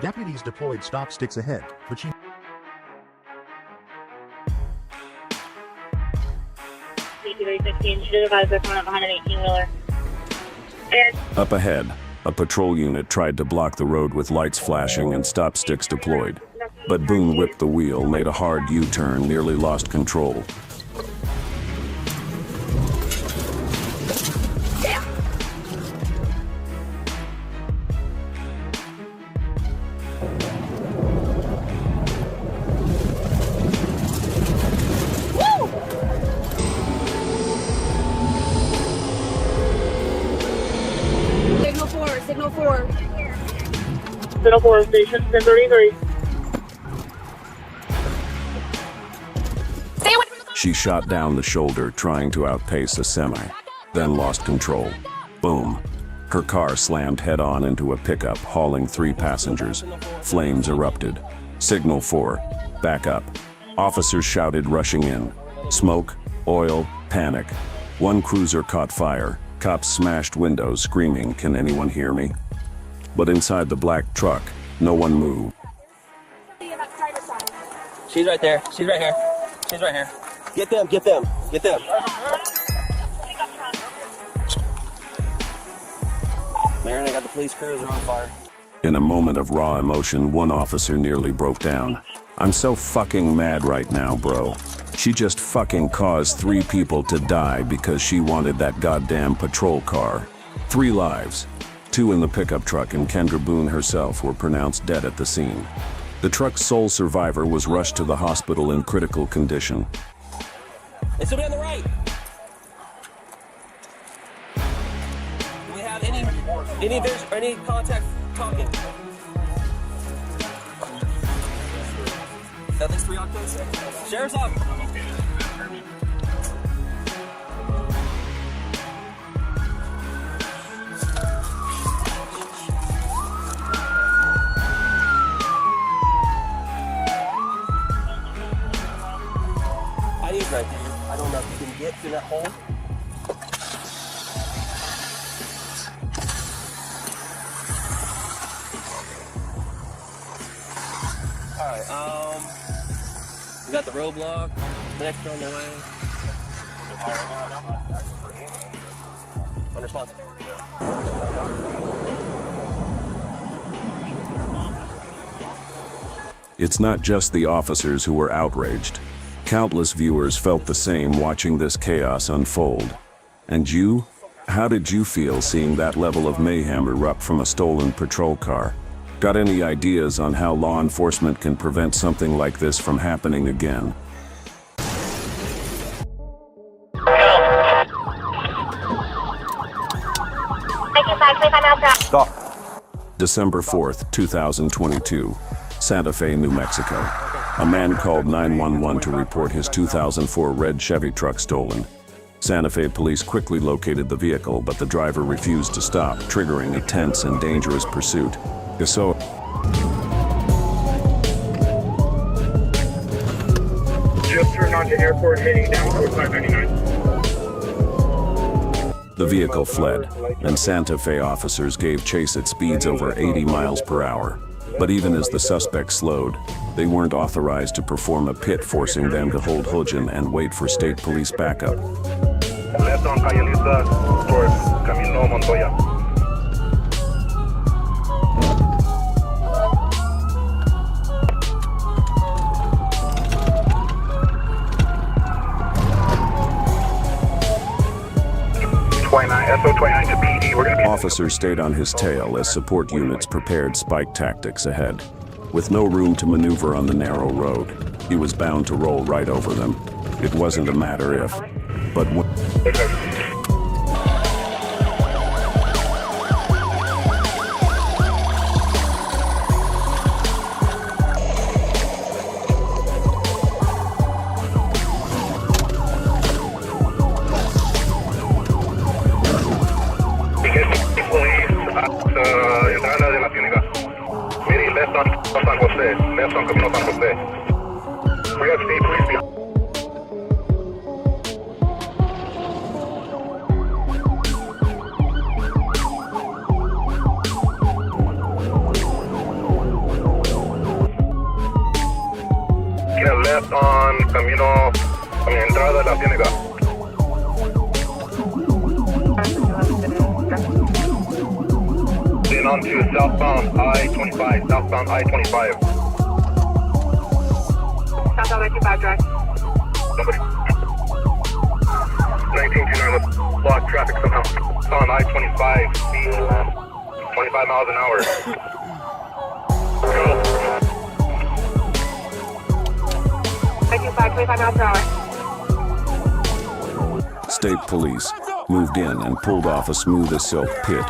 Deputies deployed stop sticks ahead, but she... Up ahead, a patrol unit tried to block the road with lights flashing and stop sticks deployed. But Boone whipped the wheel, made a hard U-turn, nearly lost control. Signal 4. Signal 4, station 1033. Stay away from the car. She shot down the shoulder, trying to outpace a semi, then lost control. Boom. Her car slammed head-on into a pickup, hauling 3 passengers. Flames erupted. Signal 4. Back up. Officers shouted, rushing in. Smoke, oil, panic. One cruiser caught fire. Cops smashed windows, screaming, "Can anyone hear me?" But inside the black truck, no one moved. She's right there. She's right here. She's right here. Get them, get them, get them. Marin, I got the police cruiser on fire. In a moment of raw emotion, one officer nearly broke down. "I'm so fucking mad right now, bro. She just fucking caused 3 people to die because she wanted that goddamn patrol car. 3 lives. 2 in the pickup truck and Kendra Boone herself were pronounced dead at the scene. The truck's sole survivor was rushed to the hospital in critical condition. It's still on the right. Do we have any contact talking? At least 3 octaves. Sheriff's up. I need right there. I don't know if you can get through that hole. Alright, we got the roadblock, the next on the way. Unresponsive. It's not just the officers who were outraged. Countless viewers felt the same watching this chaos unfold. And you? How did you feel seeing that level of mayhem erupt from a stolen patrol car? Got any ideas on how law enforcement can prevent something like this from happening again? Stop. December 4th, 2022, Santa Fe, New Mexico. A man called 911 to report his 2004 red Chevy truck stolen. Santa Fe police quickly located the vehicle, but the driver refused to stop, triggering a tense and dangerous pursuit. So, Just turned onto airport, heading down towards 599. the vehicle fled, and Santa Fe officers gave chase at speeds over 80 miles per hour. But even as the suspect slowed, they weren't authorized to perform a pit, forcing them to hold Hujan and wait for state police backup. Left on Calle Lisa towards Camino Montoya. SO29 to PD. We're going to be... Officers stayed on his tail as support units prepared spike tactics ahead. With no room to maneuver on the narrow road, he was bound to roll right over them. It wasn't a matter if, but when. Left on Camino San Jose. We got state police behind. Left on Camino, entrada de la Ciénega. Then on to southbound I-25, southbound I-25. Southbound I-25 drive. Somebody. 1929, let's block traffic somehow. On I-25, speed 25 miles an hour. Go. I-25, 25 miles per hour. State police moved in and pulled off a smooth as silk pit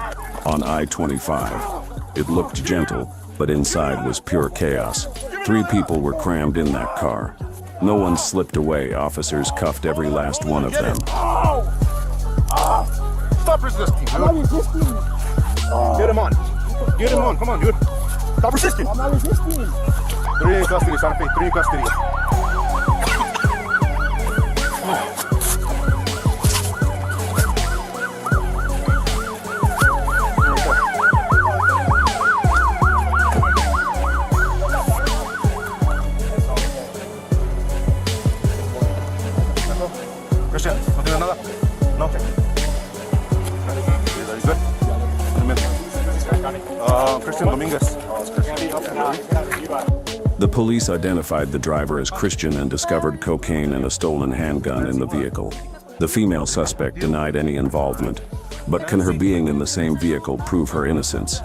on I-25. It looked gentle, but inside was pure chaos. 3 people were crammed in that car. No one slipped away. Officers cuffed every last one of them. Stop resisting. I'm not resisting. Get him on. Get him on. Come on, dude. Stop resisting. I'm not resisting. 3 in custody, Santa Fe. 3 in custody. Christian, ¿no tiene nada? No. Christian Dominguez. The police identified the driver as Christian and discovered cocaine and a stolen handgun in the vehicle. The female suspect denied any involvement, but can her being in the same vehicle prove her innocence?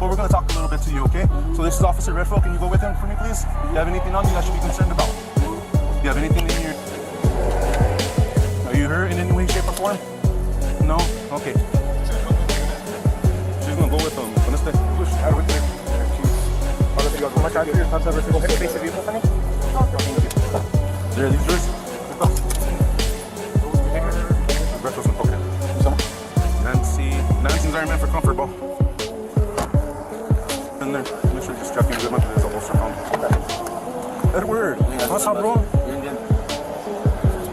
Well, we're going to talk a little bit to you, okay? So this is Officer Redfield. Can you go with him for me, please? Do you have anything on you I should be concerned about? Do you have anything in your... Are you hurt in any way, shape, or form? No? Okay. She's going to go with him. Con este. There, these yours? Nancy's Iron Man for comfort, bro. In there. Make sure you strap in good enough. There's a holster found. Edward, what's up, bro?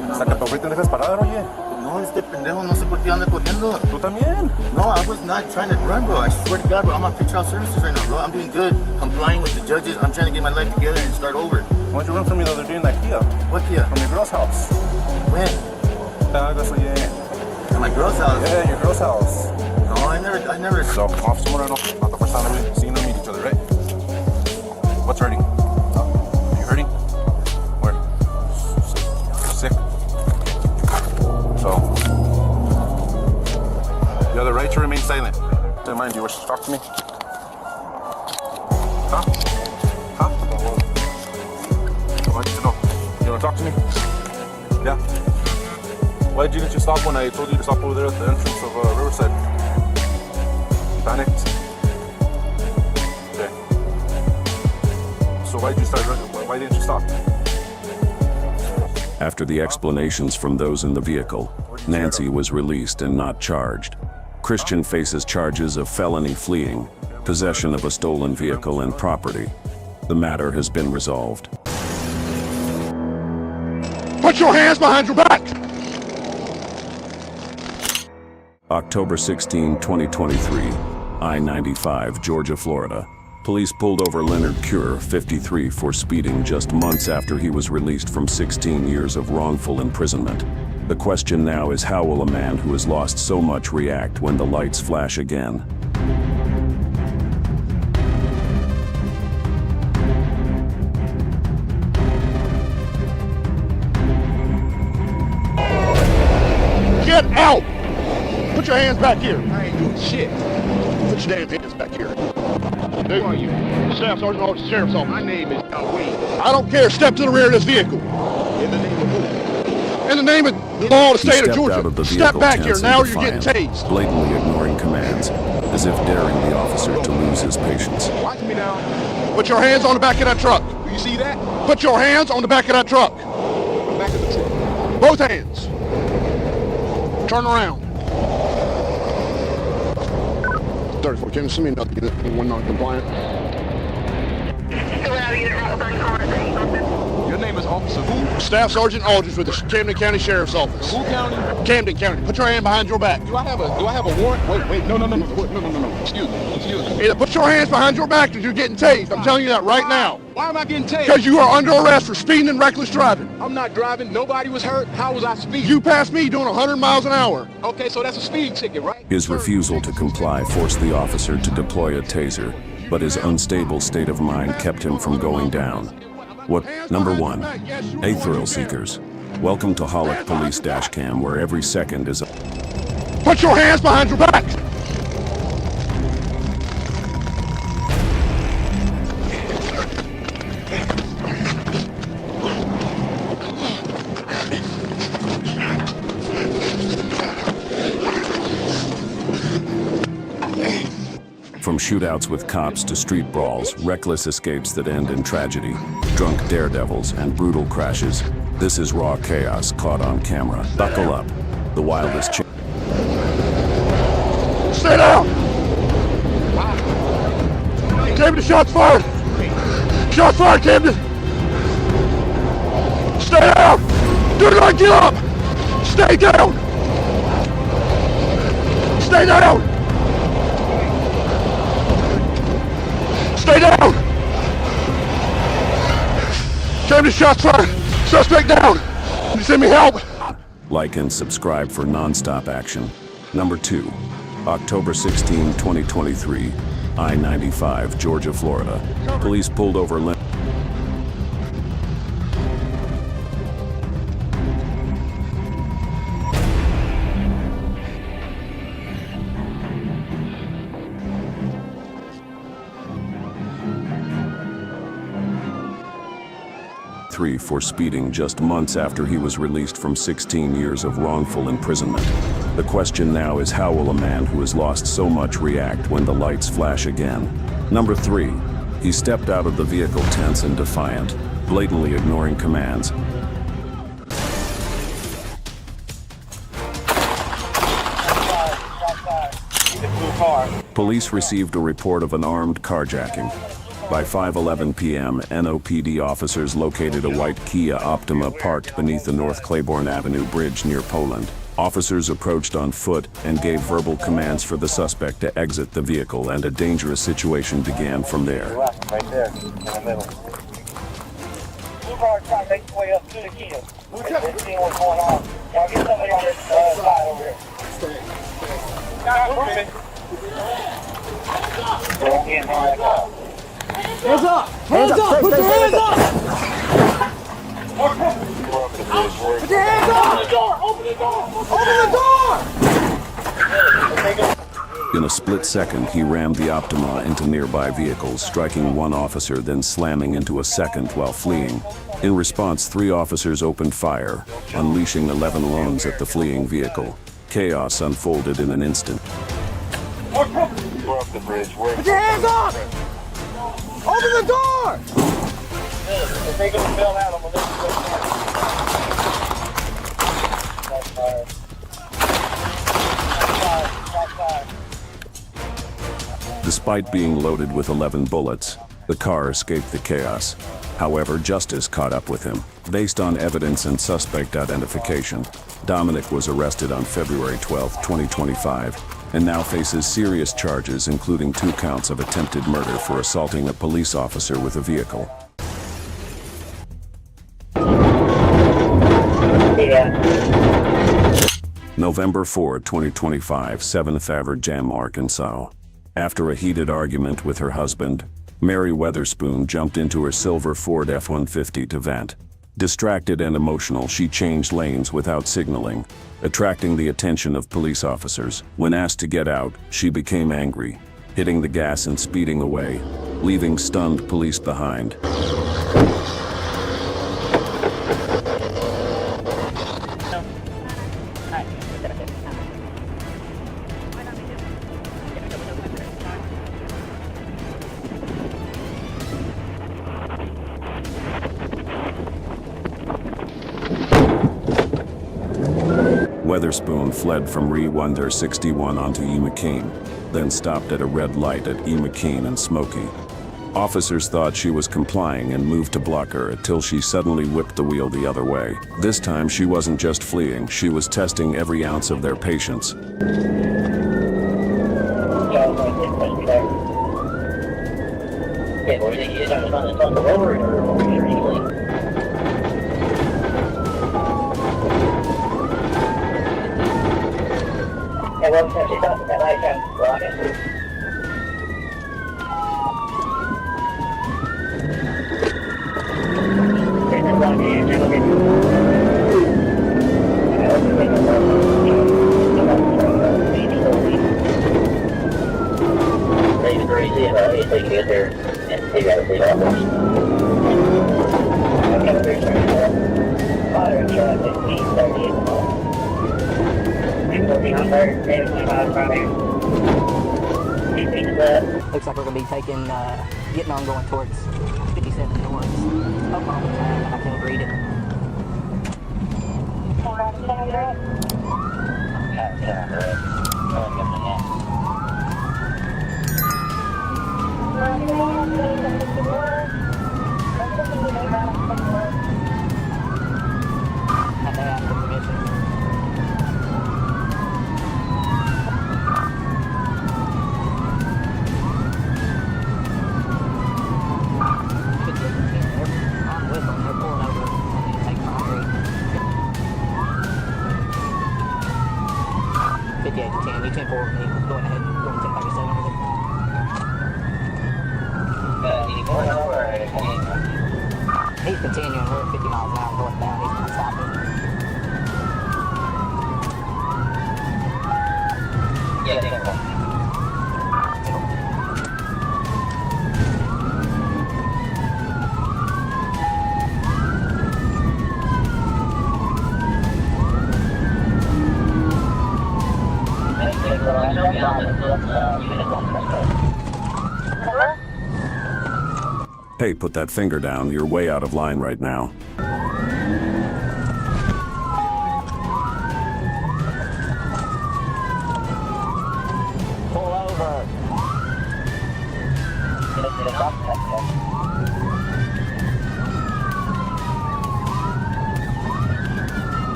Hasta que tu ahorita dejas parar, oye. No, este pendejo no sé por qué anda corriendo. ¿Tú también? No, I was not trying to run, bro. I swear to God, bro, I'm on pretrial services right now, bro. I'm doing good, complying with the judges. I'm trying to get my life together and start over. Why'd you run from me the other day in that Kia? What Kia? From your girl's house. When? That's what, yeah. At my girl's house? Yeah, your girl's house. No, I never. So, Officer Moreno, not the first time we've seen them meet each other, right? What's hurting? Are you hurting? Where? Sick? So, you have the right to remain silent. Don't mind, do you wish to talk to me? Huh? Huh? What do you need to know? You want to talk to me? Yeah. Why did you get you stop when I told you to stop over there at the entrance of Riverside? Panicked? Okay. So why did you start running? Why didn't you stop? After the explanations from those in the vehicle, Nancy was released and not charged. Christian faces charges of felony fleeing, possession of a stolen vehicle and property. The matter has been resolved. Put your hands behind your back! October 16, 2023, I-95, Georgia, Florida. Police pulled over Leonard Cure, 53, for speeding just months after he was released from 16 years of wrongful imprisonment. The question now is, how will a man who has lost so much react when the lights flash again? Get out! Put your hands back here. I ain't doing shit. Put your damn hands back here. Who are you? Staff Sergeant Officer, Sheriff's Office. My name is Wade. I don't care. Step to the rear of this vehicle. In the name of who? In the name of the law of the state of Georgia. Step back here. Now you're getting tased. Blatantly ignoring commands, as if daring the officer to lose his patience. Watch me now. Put your hands on the back of that truck. Do you see that? Put your hands on the back of that truck. The back of the truck. Both hands. Turn around. 34, can you send me another unit? One non-compliant. Your name is Officer who? Staff Sergeant Aldridge with the Camden County Sheriff's Office. Who county? Camden County. Put your hand behind your back. Do I have a warrant? Wait, no. Excuse me. Either put your hands behind your back or you're getting tased. I'm telling you that right now. Why am I getting tased? Because you are under arrest for speeding and reckless driving. I'm not driving. Nobody was hurt. How was I speeding? You passed me doing 100 miles an hour. Okay, so that's a speeding ticket, right? His refusal to comply forced the officer to deploy a taser, but his unstable state of mind kept him from going down. Number 1. A thrill seekers. Welcome to Hollick Police Dashcam, where every second is a... Put your hands behind your back! From shootouts with cops to street brawls, reckless escapes that end in tragedy, drunk daredevils, and brutal crashes, this is raw chaos caught on camera. Buckle up. The wildest Stay down! Camden, shots fired! Shots fired, Camden! Stay down! Do not get up! Stay down! Stay down! Stay down! Camden, shots fired! Suspect down! Can you send me help? Like and subscribe for non-stop action. Number 2. October 16, 2023. I-95, Georgia, Florida. Police pulled over for speeding just months after he was released from 16 years of wrongful imprisonment. The question now is, how will a man who has lost so much react when the lights flash again? Number 3. He stepped out of the vehicle tense and defiant, blatantly ignoring commands. Police received a report of an armed carjacking. By 5:11 p.m., NOPD officers located a white Kia Optima parked beneath the North Claiborne Avenue bridge near Poland. Officers approached on foot and gave verbal commands for the suspect to exit the vehicle, and a dangerous situation began from there. Right there, in the middle. Blue car trying to make its way up to the Kia. Let's see what's going on. Y'all get somebody on this side over here. Don't get hard. Hands up! Hands up! Put your hands up! Put your hands up! Open the door! Open the door! Open the door! In a split second, he rammed the Optima into nearby vehicles, striking one officer, then slamming into a second while fleeing. In response, 3 officers opened fire, unleashing 11 rounds at the fleeing vehicle. Chaos unfolded in an instant. Put your hands up! Open the door! If they go bail out, I'm gonna let you go. Despite being loaded with 11 bullets, the car escaped the chaos. However, justice caught up with him. Based on evidence and suspect identification, Dominic was arrested on February 12, 2025, and now faces serious charges, including 2 counts of attempted murder for assaulting a police officer with a vehicle. November 4, 2025, 7th Avenue Jam, Arkansas. After a heated argument with her husband, Mary Weatherspoon jumped into her silver Ford F-150 to vent. Distracted and emotional, she changed lanes without signaling, attracting the attention of police officers. When asked to get out, she became angry, hitting the gas and speeding away, leaving stunned police behind. Weatherspoon fled from Re 161 onto E. McKean, then stopped at a red light at E. McKean and Smoky. Officers thought she was complying and moved to block her until she suddenly whipped the wheel the other way. This time she wasn't just fleeing, she was testing every ounce of their patience. And once she stops at that light, I'm blocking. Looks like we're going to be taking, getting on going towards 57 North. Oklahoma time, I can't read it. Have to ask for permission. He's continuing, we're at 50 miles an hour going down, he's not stopping. Yeah, Hey, put that finger down, you're way out of line right now. Pull over.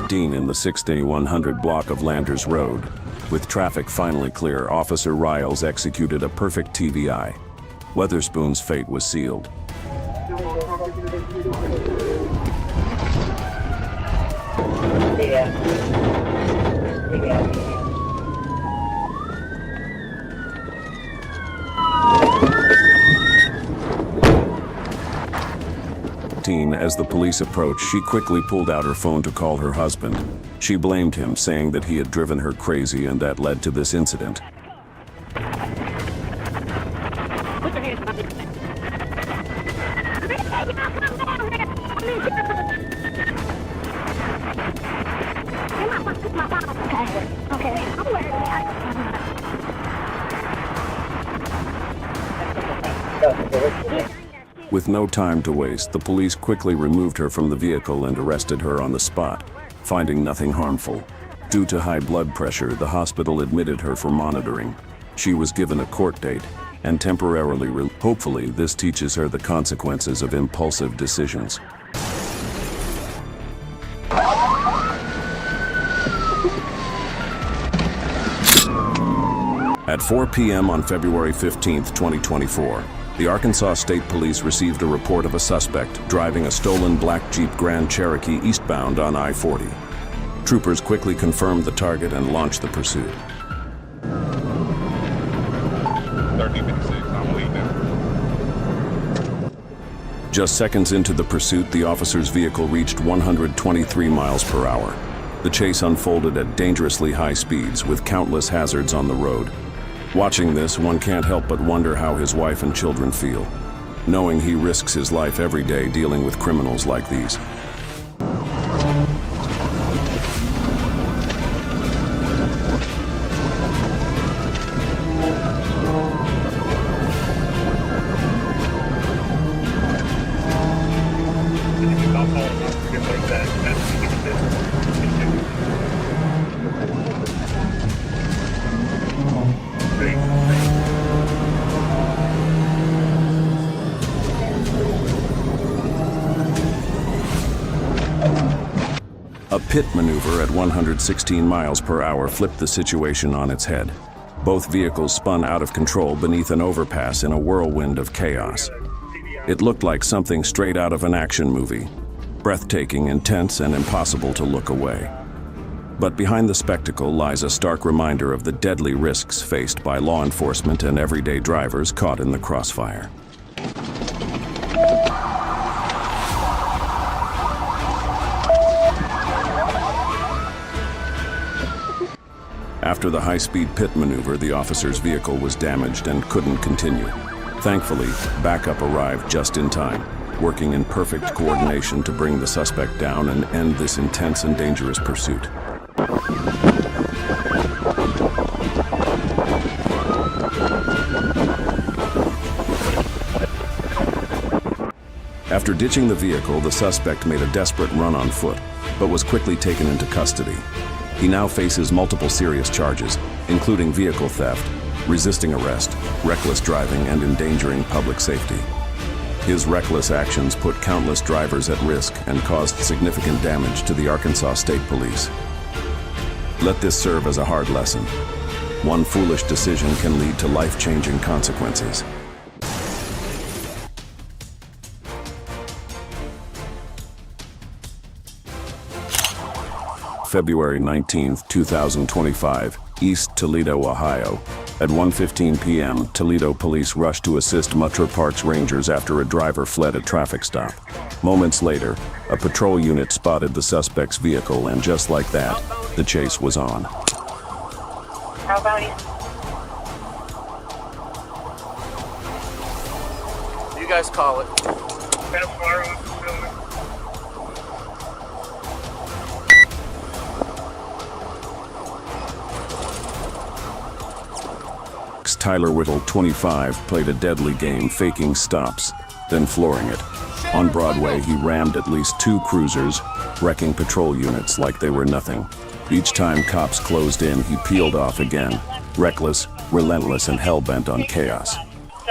Dean in the 6A100 block of Landers Road. With traffic finally clear, Officer Riles executed a perfect TVI. Weatherspoon's fate was sealed. As the police approached, she quickly pulled out her phone to call her husband. She blamed him, saying that he had driven her crazy and that led to this incident. With no time to waste, the police quickly removed her from the vehicle and arrested her on the spot, finding nothing harmful. Due to high blood pressure, the hospital admitted her for monitoring. She was given a court date and temporarily hopefully this teaches her the consequences of impulsive decisions. At 4 p.m. on February 15, 2024, the Arkansas State Police received a report of a suspect driving a stolen black Jeep Grand Cherokee eastbound on I-40. Troopers quickly confirmed the target and launched the pursuit. 1356, I'm leading now. Just seconds into the pursuit, the officer's vehicle reached 123 miles per hour. The chase unfolded at dangerously high speeds with countless hazards on the road. Watching this, one can't help but wonder how his wife and children feel, knowing he risks his life every day dealing with criminals like these. A pit maneuver at 116 miles per hour flipped the situation on its head. Both vehicles spun out of control beneath an overpass in a whirlwind of chaos. It looked like something straight out of an action movie, breathtaking, intense, and impossible to look away. But behind the spectacle lies a stark reminder of the deadly risks faced by law enforcement and everyday drivers caught in the crossfire. After the high-speed pit maneuver, the officer's vehicle was damaged and couldn't continue. Thankfully, backup arrived just in time, working in perfect coordination to bring the suspect down and end this intense and dangerous pursuit. After ditching the vehicle, the suspect made a desperate run on foot, but was quickly taken into custody. He now faces multiple serious charges, including vehicle theft, resisting arrest, reckless driving, and endangering public safety. His reckless actions put countless drivers at risk and caused significant damage to the Arkansas State Police. Let this serve as a hard lesson. One foolish decision can lead to life-changing consequences. February 19, 2025, East Toledo, Ohio. At 1:15 p.m., Toledo police rushed to assist Metro Parks Rangers after a driver fled a traffic stop. Moments later, a patrol unit spotted the suspect's vehicle, and just like that, the chase was on. How about you? You guys call it. Tyler Whittle, 25, played a deadly game, faking stops, then flooring it. On Broadway, he rammed at least 2 cruisers, wrecking patrol units like they were nothing. Each time cops closed in, he peeled off again, reckless, relentless, and hell-bent on chaos. So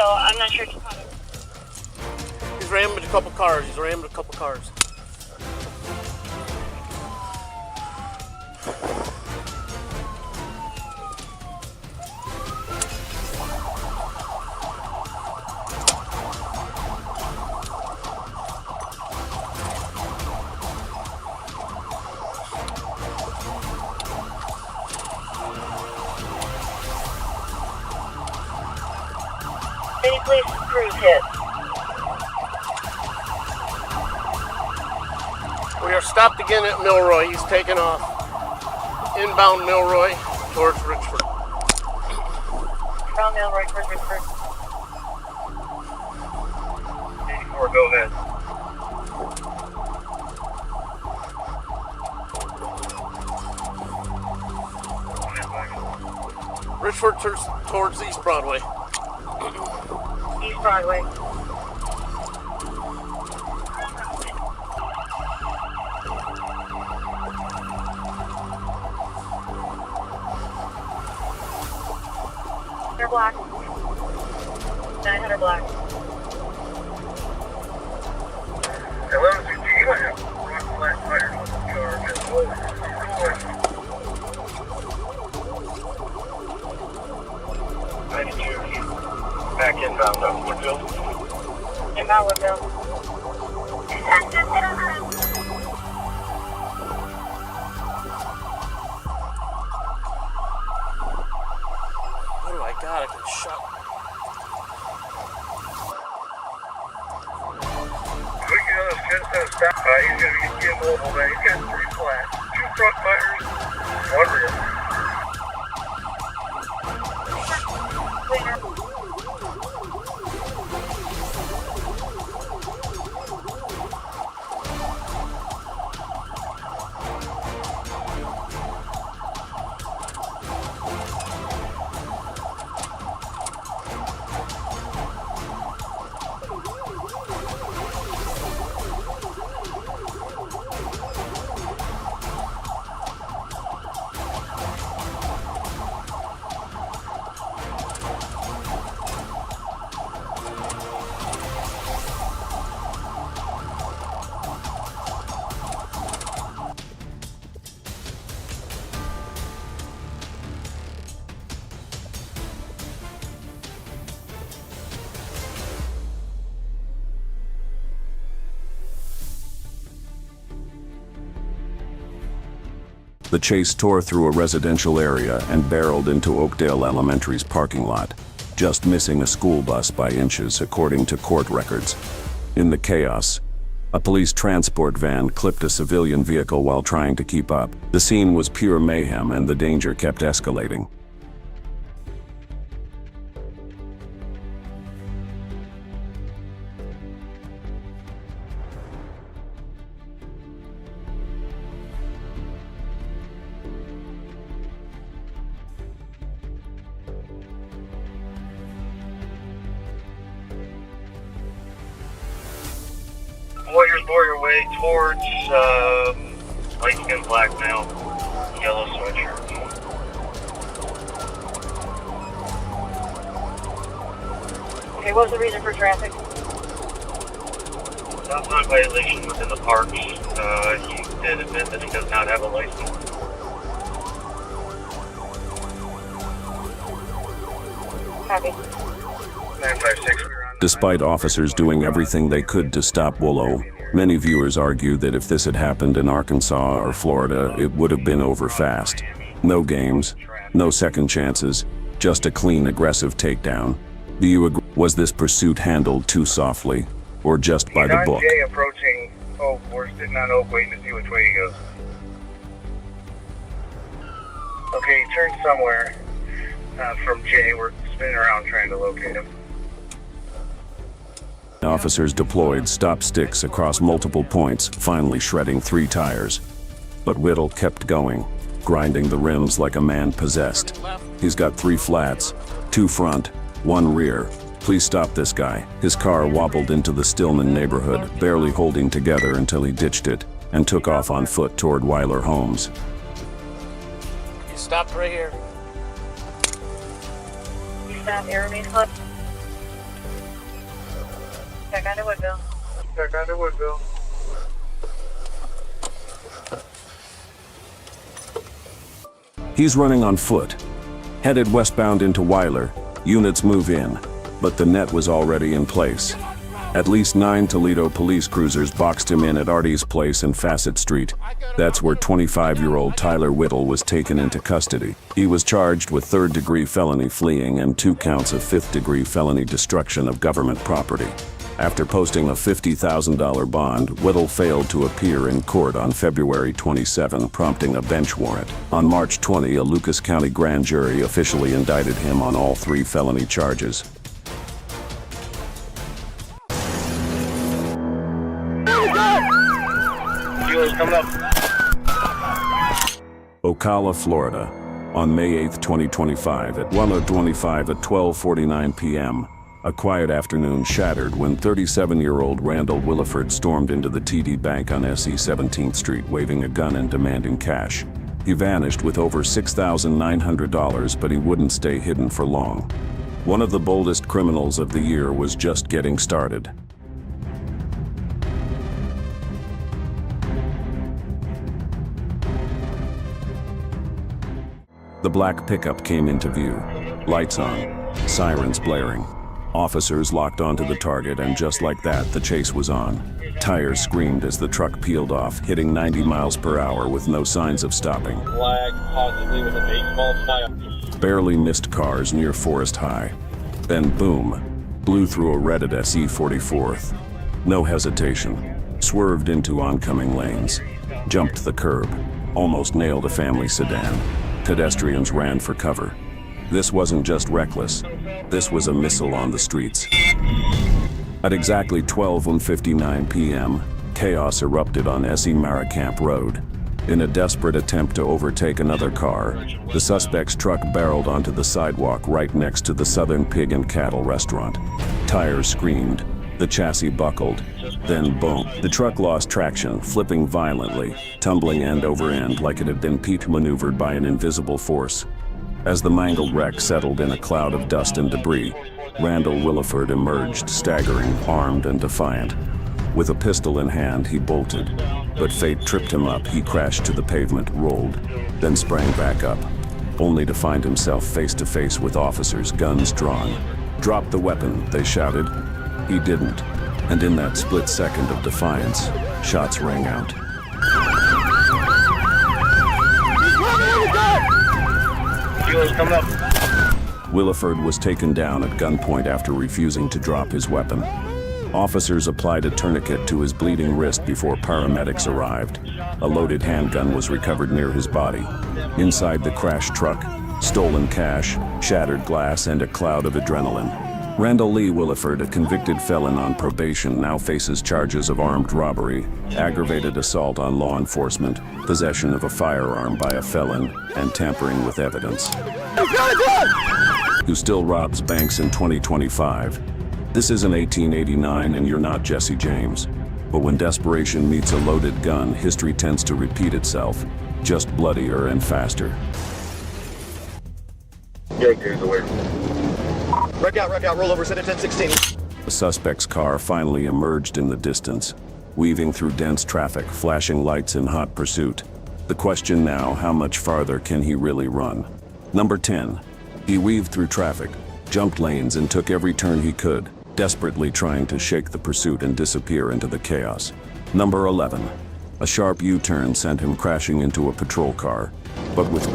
I'm not sure. He's rammed a couple cars. Any police crews hit? We are stopped again at Milroy. He's taken off. Inbound Milroy towards Richford. Inbound Milroy towards Richford. 84, go ahead. Richford towards East Broadway. East Broadway. black. 900 black. Hello, you might have rock flat tires on the car. Back inbound on Woodville. Inbound Woodville. What do I got? I can shot. He's going to get mobile, man. He's got 3 flats, 2 front tires, 1 rear. The chase tore through a residential area and barreled into Oakdale Elementary's parking lot, just missing a school bus by inches according to court records. In the chaos, a police transport van clipped a civilian vehicle while trying to keep up. The scene was pure mayhem and the danger kept escalating. Warriors bore your way towards light skin black male, yellow sweatshirt. Okay, what was the reason for traffic? Stop sign violation within the parks. He did admit that he does not have a license. Copy. 956, we were on. Despite officers doing everything they could to stop Willow, many viewers argue that if this had happened in Arkansas or Florida, it would have been over fast. No games, no second chances, just a clean, aggressive takedown. Do you agree? Was this pursuit handled too softly, or just by the book? Jay approaching Oak. We're sitting on Oak waiting to see which way he goes. Okay, he turned somewhere from Jay. We're spinning around trying to locate him. Officers deployed stop sticks across multiple points, finally shredding 3 tires. But Whittle kept going, grinding the rims like a man possessed. He's got 3 flats, 2 front, 1 rear. Please stop this guy. His car wobbled into the Stillman neighborhood, barely holding together until he ditched it and took off on foot toward Weiler Homes. You stopped right here. You stop Airmain Club. Check onto Woodville. Check onto Woodville. He's running on foot. Headed westbound into Weiler, units move in, but the net was already in place. At least 9 Toledo police cruisers boxed him in at Artie's place in Fassett Street. That's where 25-year-old Tyler Whittle was taken into custody. He was charged with 3rd-degree felony fleeing and 2 counts of 5th-degree felony destruction of government property. After posting a $50,000 bond, Whittle failed to appear in court on February 27, prompting a bench warrant. On March 20, a Lucas County grand jury officially indicted him on all 3 felony charges. Dealer's coming up. Ocala, Florida, on May 8, 2025 at 1:25 at 12:49 p.m. A quiet afternoon shattered when 37-year-old Randall Williford stormed into the TD Bank on SE 17th Street waving a gun and demanding cash. He vanished with over $6,900, but he wouldn't stay hidden for long. One of the boldest criminals of the year was just getting started. The black pickup came into view. Lights on, sirens blaring. Officers locked onto the target, and just like that, the chase was on. Tires screamed as the truck peeled off, hitting 90 miles per hour with no signs of stopping. Flag, possibly with a baseball style. Barely missed cars near Forest High. Then boom, blew through a Reddit SE 44th. No hesitation. Swerved into oncoming lanes. Jumped the curb. Almost nailed a family sedan. Pedestrians ran for cover. This wasn't just reckless. This was a missile on the streets. At exactly 12:59 p.m., chaos erupted on SE Maricamp Road. In a desperate attempt to overtake another car, the suspect's truck barreled onto the sidewalk right next to the Southern Pig and Cattle restaurant. Tires screamed. The chassis buckled. Then boom. The truck lost traction, flipping violently, tumbling end over end like it had been Pete maneuvered by an invisible force. As the mangled wreck settled in a cloud of dust and debris, Randall Williford emerged, staggering, armed and defiant. With a pistol in hand, he bolted. But fate tripped him up. He crashed to the pavement, rolled, then sprang back up, only to find himself face to face with officers, guns drawn. "Drop the weapon," they shouted. He didn't. And in that split second of defiance, shots rang out. Coming up. Williford was taken down at gunpoint after refusing to drop his weapon. Officers applied a tourniquet to his bleeding wrist before paramedics arrived. A loaded handgun was recovered near his body. Inside the crashed truck, stolen cash, shattered glass, and a cloud of adrenaline. Randall Lee Williford, a convicted felon on probation, now faces charges of armed robbery, aggravated assault on law enforcement, possession of a firearm by a felon, and tampering with evidence. Who still robs banks in 2025. This isn't 1889 and you're not Jesse James. But when desperation meets a loaded gun, history tends to repeat itself, just bloodier and faster. Jake, here's the way. Wreck out, roll over, sit at 1016. The suspect's car finally emerged in the distance, weaving through dense traffic, flashing lights in hot pursuit. The question now, how much farther can he really run? Number 10. He weaved through traffic, jumped lanes, and took every turn he could, desperately trying to shake the pursuit and disappear into the chaos. Number 11. A sharp U-turn sent him crashing into a patrol car, but with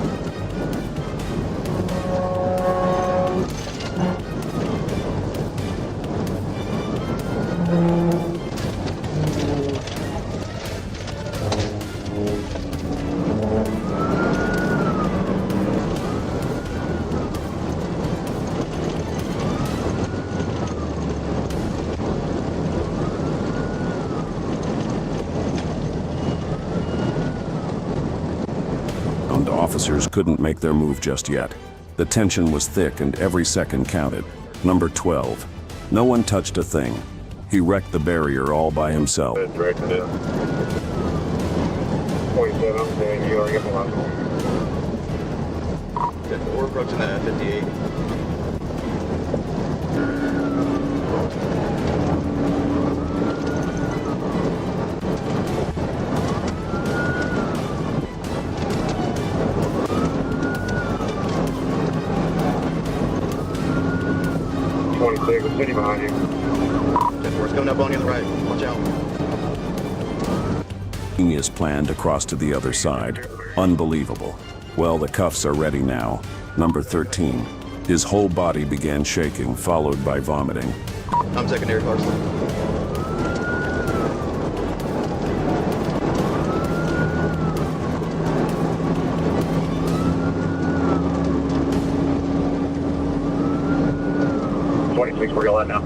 officers couldn't make their move just yet. The tension was thick and every second counted. Number 12. No one touched a thing. He wrecked the barrier all by himself. We're approaching that 58. City behind you. 10-4's coming up on you on the right. Watch out. Genius plan to cross to the other side. Unbelievable. Well, the cuffs are ready now. Number 13. His whole body began shaking, followed by vomiting. I'm secondary, Carson. Where y'all at now?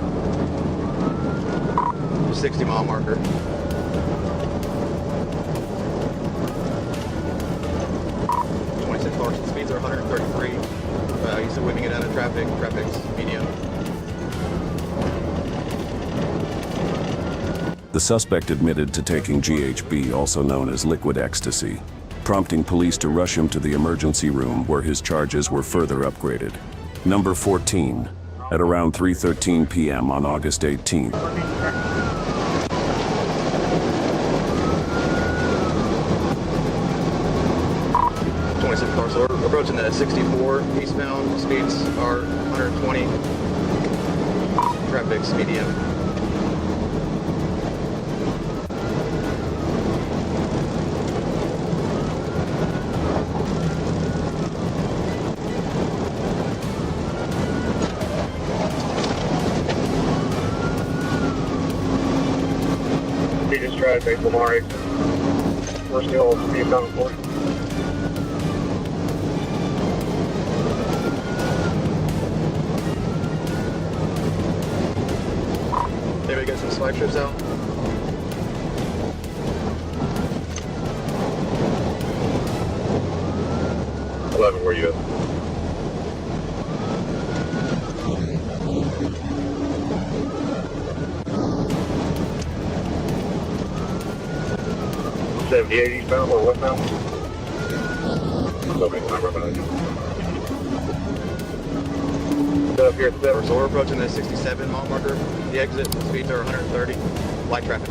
60-mile marker. Speeds are 133. He's whipping it out of traffic. Traffic's medium. The suspect admitted to taking GHB, also known as liquid ecstasy, prompting police to rush him to the emergency room where his charges were further upgraded. Number 14. at around 3:13 p.m. on August 18th. So we're approaching the 64 eastbound. Speeds are 120. Traffic's medium. He just tried to make Lamar exit. We're still speedbound for it. Maybe get some spike strips out. Where you at? Eastbound or westbound? Okay, I'm right behind you. Up here at 7. So we're approaching the 67 mile marker. The exit speeds are 130. Light traffic.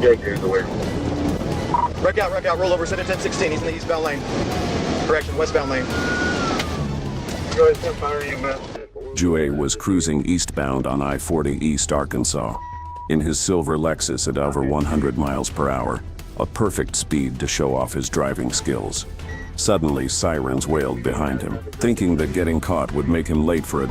Jake, here's the way. Wreck out, roll over, set at 1016. He's in the eastbound lane. Correction, westbound lane. Go ahead, send fire EMS. Jouet was cruising eastbound on I-40 East Arkansas in his silver Lexus at over 100 miles per hour, a perfect speed to show off his driving skills. Suddenly, sirens wailed behind him, thinking that getting caught would make him late for a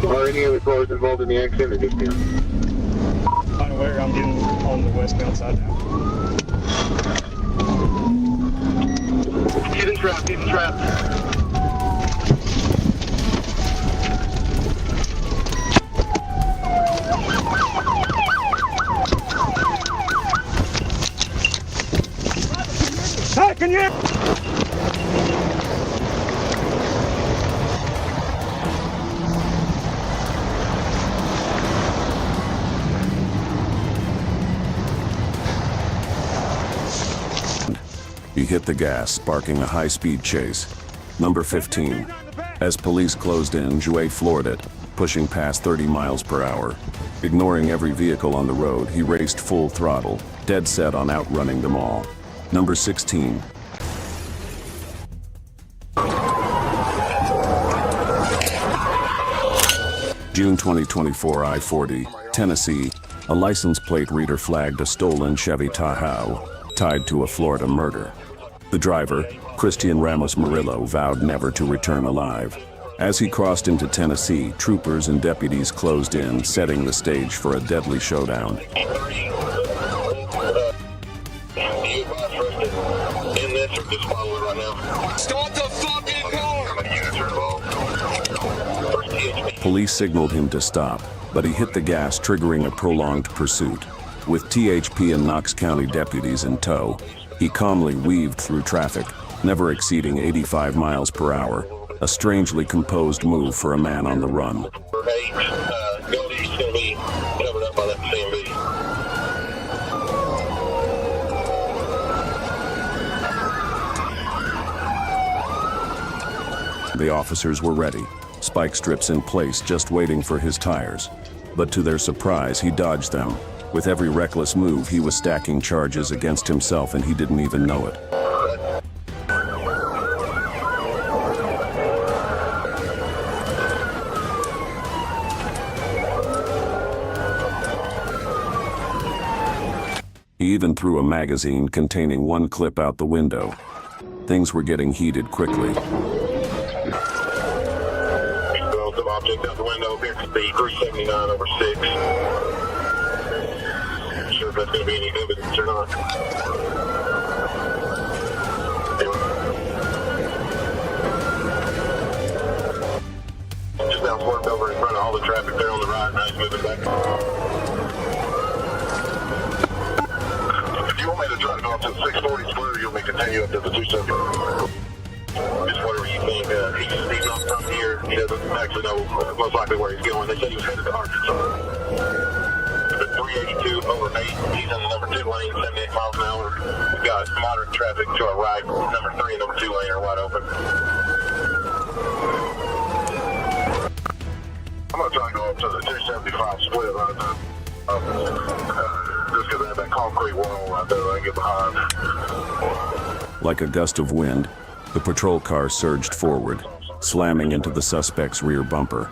Are any other cars involved in the accident or just him? Unaware, I'm getting on the westbound side now. Get in trap, get in trap. Hey, can you? He hit the gas, sparking a high-speed chase. Number 15. As police closed in, Jouet floored it, pushing past 30 miles per hour. Ignoring every vehicle on the road, he raced full throttle, dead set on outrunning them all. Number 16. June 2024, I-40, Tennessee. A license plate reader flagged a stolen Chevy Tahoe, tied to a Florida murder. The driver, Christian Ramos Murillo, vowed never to return alive. As he crossed into Tennessee, troopers and deputies closed in, setting the stage for a deadly showdown. Start the fucking car! Police signaled him to stop, but he hit the gas, triggering a prolonged pursuit. With THP and Knox County deputies in tow, he calmly weaved through traffic, never exceeding 85 miles per hour, a strangely composed move for a man on the run. The officers were ready, spike strips in place just waiting for his tires. But to their surprise, he dodged them. With every reckless move, he was stacking charges against himself and he didn't even know it. He even threw a magazine containing one clip out the window. Things were getting heated quickly. Some object out the window, appears to be 379 over 6. Sure if that's going to be any evidence or not. Just now swerved over in front of all the traffic there on the right, now he's moving back. to the 640 spur, you'll may continue up to the 270. Just whatever you think. He's not from here. He doesn't actually know most likely where he's going. They said he was headed to Arkansas. The 382 over 8. He's in the number 2 lane, 78 miles an hour. We've got moderate traffic to our right. Number 3 and number 2 lane are wide open. I'm going to try and go up to the 275 split right now. Just because I have that concrete wall right there that I get behind. Like a gust of wind, the patrol car surged forward, slamming into the suspect's rear bumper.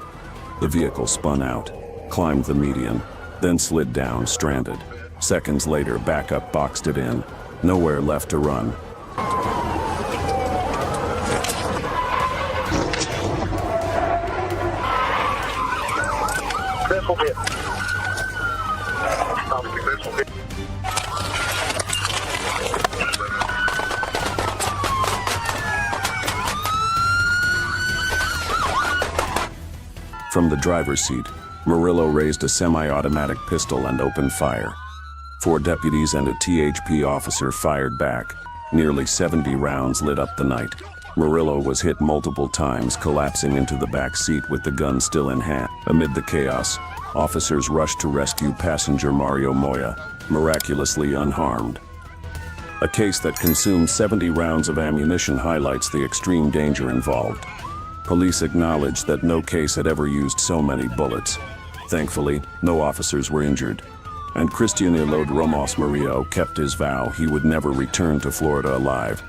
The vehicle spun out, climbed the median, then slid down, stranded. Seconds later, backup boxed it in. Nowhere left to run. Pistol hit. Obviously, pistol hit. From the driver's seat, Murillo raised a semi-automatic pistol and opened fire. 4 deputies and a THP officer fired back. Nearly 70 rounds lit up the night. Murillo was hit multiple times, collapsing into the back seat with the gun still in hand. Amid the chaos, officers rushed to rescue passenger Mario Moya, miraculously unharmed. A case that consumed 70 rounds of ammunition highlights the extreme danger involved. Police acknowledged that no case had ever used so many bullets. Thankfully, no officers were injured. And Cristian Elod Ramos Murillo kept his vow he would never return to Florida alive.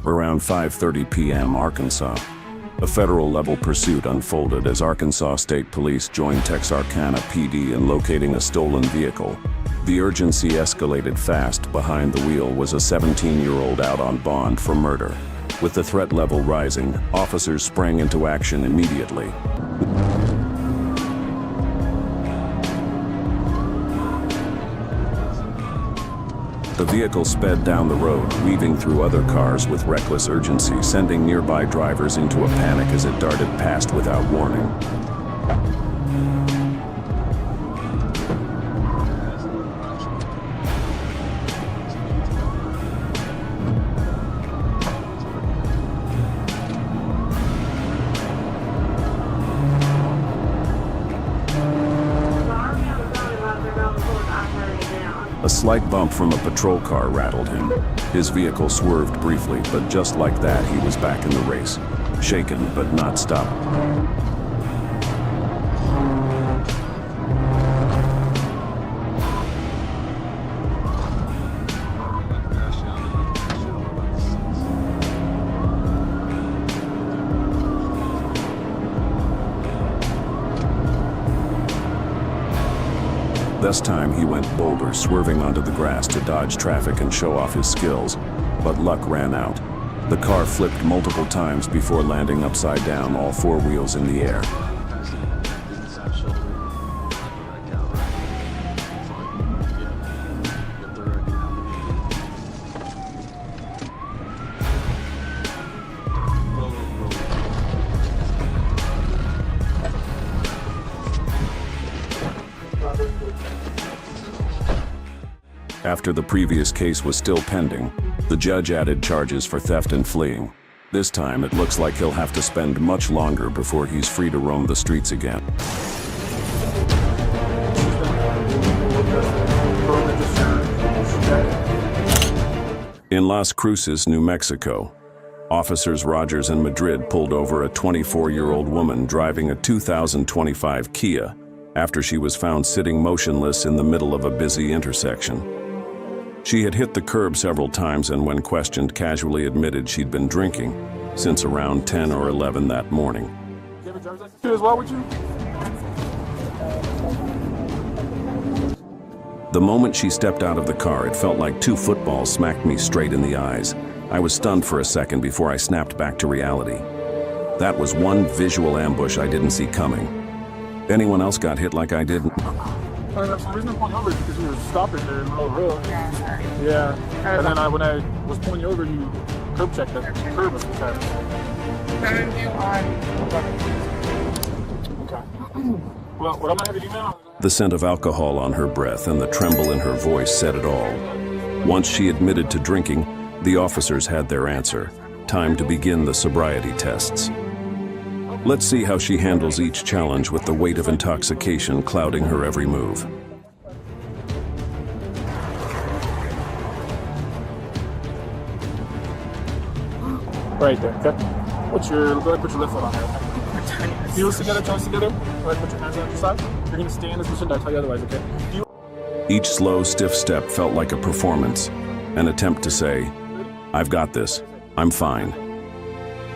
Around 5:30 p.m. Arkansas, a federal-level pursuit unfolded as Arkansas State Police joined Texarkana PD in locating a stolen vehicle. The urgency escalated fast. Behind the wheel was a 17-year-old out on bond for murder. With the threat level rising, officers sprang into action immediately. The vehicle sped down the road, weaving through other cars with reckless urgency, sending nearby drivers into a panic as it darted past without warning. A slight bump from a patrol car rattled him. His vehicle swerved briefly, but just like that, he was back in the race. Shaken, but not stopped. This time he went bolder, swerving onto the grass to dodge traffic and show off his skills. But luck ran out. The car flipped multiple times before landing upside down, all 4 wheels in the air. After the previous case was still pending, the judge added charges for theft and fleeing. This time, it looks like he'll have to spend much longer before he's free to roam the streets again. In Las Cruces, New Mexico, officers Rogers and Madrid pulled over a 24-year-old woman driving a 2025 Kia after she was found sitting motionless in the middle of a busy intersection. She had hit the curb several times and when questioned casually admitted she'd been drinking since around 10 or 11 that morning. The moment she stepped out of the car, it felt like 2 footballs smacked me straight in the eyes. I was stunned for a second before I snapped back to reality. That was one visual ambush I didn't see coming. Anyone else got hit like I did? The reason I'm pulling over is because you were stopping there in the middle of the road. Yeah. And then when I was pulling you over, you curb checked that curb a few times. Well, what I'm gonna have you do now? The scent of alcohol on her breath and the tremble in her voice said it all. Once she admitted to drinking, the officers had their answer. Time to begin the sobriety tests. Let's see how she handles each challenge with the weight of intoxication clouding her every move. Right there, okay? Go ahead, put your left foot on there. Heels together, toes together. Go ahead, put your hands on your side. You're gonna stay in this position, I'll tell you otherwise, okay? Each slow, stiff step felt like a performance, an attempt to say, "I've got this, I'm fine."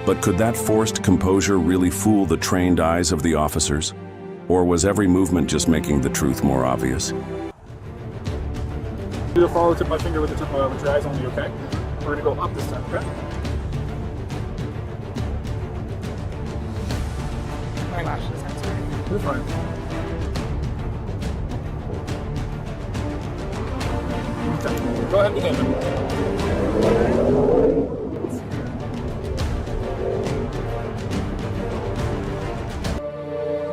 But could that forced composure really fool the trained eyes of the officers? Or was every movement just making the truth more obvious? You'll follow the tip of my finger with the tip of your eyes only, okay? We're gonna go up this time, okay? My lashes, I'm sorry. You're fine. Okay, go ahead and begin.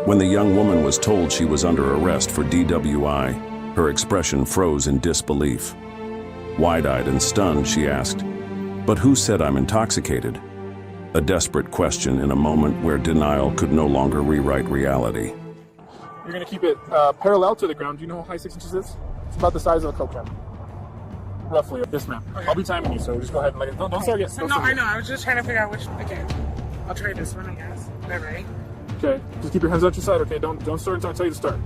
When the young woman was told she was under arrest for DWI, her expression froze in disbelief. Wide-eyed and stunned, she asked, "But who said I'm intoxicated?" A desperate question in a moment where denial could no longer rewrite reality. You're gonna keep it parallel to the ground. Do you know how high 6 inches is? It's about the size of a Coke can. Roughly. Yes, ma'am. Okay. I'll be timing you, so just go ahead and let it. Don't start yet. So, no, I know. I was just trying to figure out which. Okay, I'll try this one, I guess. Is that right? Okay. Just keep your hands out your side. Okay. Don't start until I tell you to start.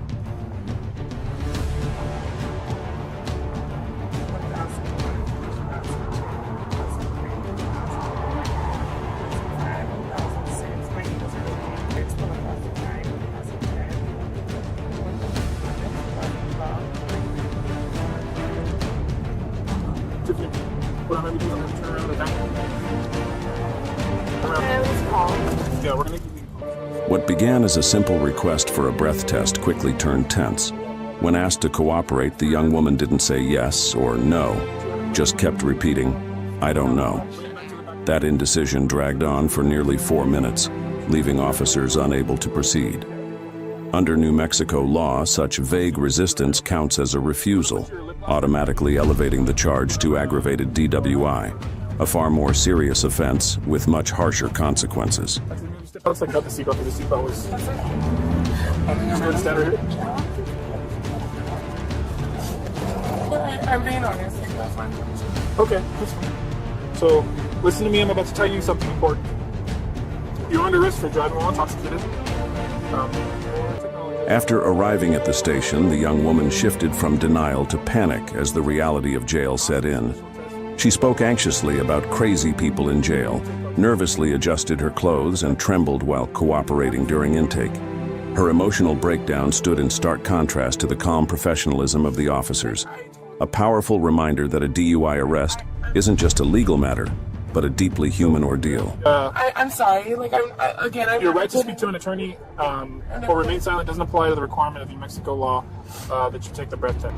What began as a simple request for a breath test quickly turned tense. When asked to cooperate, the young woman didn't say yes or no, just kept repeating, "I don't know." That indecision dragged on for nearly 4 minutes, leaving officers unable to proceed. Under New Mexico law, such vague resistance counts as a refusal, automatically elevating the charge to aggravated DWI, a far more serious offense with much harsher consequences. Looks like got the seatbelt, because the seatbelt was... Just go to stand right here. I'm being honest. That's fine. Okay, that's fine. So, listen to me, I'm about to tell you something important. You're under arrest for driving while intoxicated. After arriving at the station, the young woman shifted from denial to panic as the reality of jail set in. She spoke anxiously about crazy people in jail, nervously adjusted her clothes, and trembled while cooperating during intake. Her emotional breakdown stood in stark contrast to the calm professionalism of the officers, a powerful reminder that a DUI arrest isn't just a legal matter, but a deeply human ordeal. I'm sorry, like, I'm your right to speak to an attorney or remain silent doesn't apply to the requirement of New Mexico law that you take the breath test.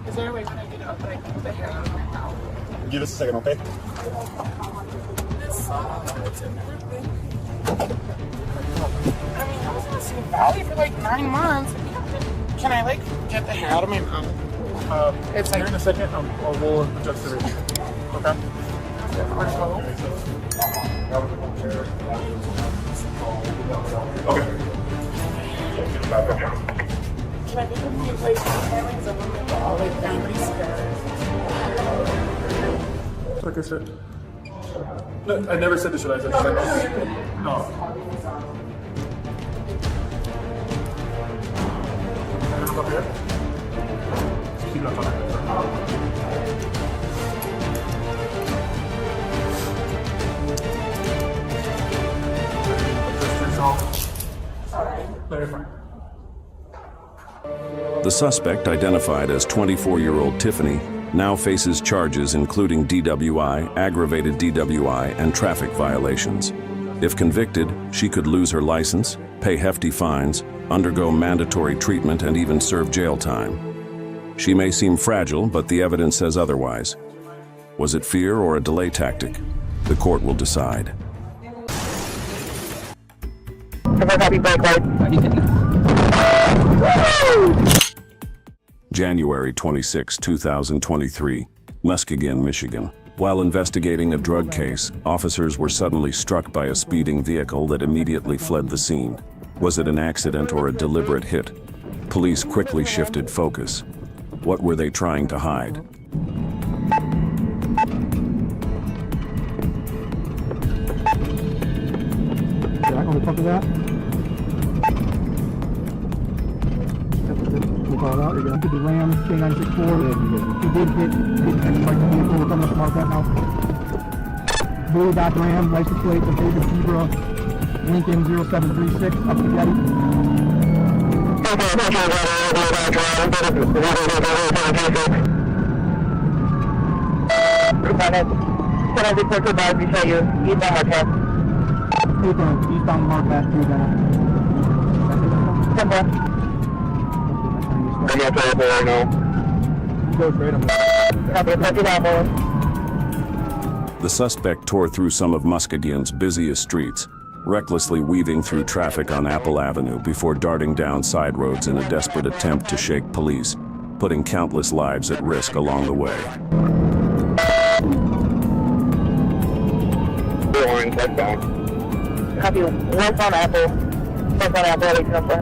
Is there a way when I get up that I can put the hair out of my mouth? Give us a second, okay? This sucks and everything. I mean, I was in the same valley for like 9 months. Can I, like, get the hair out of my mouth? It's like... Here in a second, we'll adjust the ratio. Okay? Okay. Can I get them to place my feelings of them and all like down these stairs? Like I said. No, I never said this, should I? No. Up here. Keep it up on that. The suspect, identified as 24-year-old Tiffany, now faces charges including DWI, aggravated DWI, and traffic violations. If convicted, she could lose her license, pay hefty fines, undergo mandatory treatment, and even serve jail time. She may seem fragile, but the evidence says otherwise. Was it fear or a delay tactic? The court will decide. Have copy, breakneck. January 26, 2023, Muskegon, Michigan. While investigating a drug case, officers were suddenly struck by a speeding vehicle that immediately fled the scene. Was it an accident or a deliberate hit? Police quickly shifted focus. What were they trying to hide? Jack, on the top of that. We'll call it out. You're going to the Ram K964. He did hit the vehicle. We're coming up to mark that now. Blue Dodge Ram, license plate of David Zebra, Lincoln 0736, up to Getty. Can I report to Bob before you eastbound mark that? Eastbound mark that through that. Simple. I'm not terrible right now. Go straight on. Copy, copy that, boy. The suspect tore through some of Muskegon's busiest streets, recklessly weaving through traffic on Apple Avenue before darting down side roads in a desperate attempt to shake police, putting countless lives at risk along the way. Copy, westbound Apple. Westbound Apple, 1804.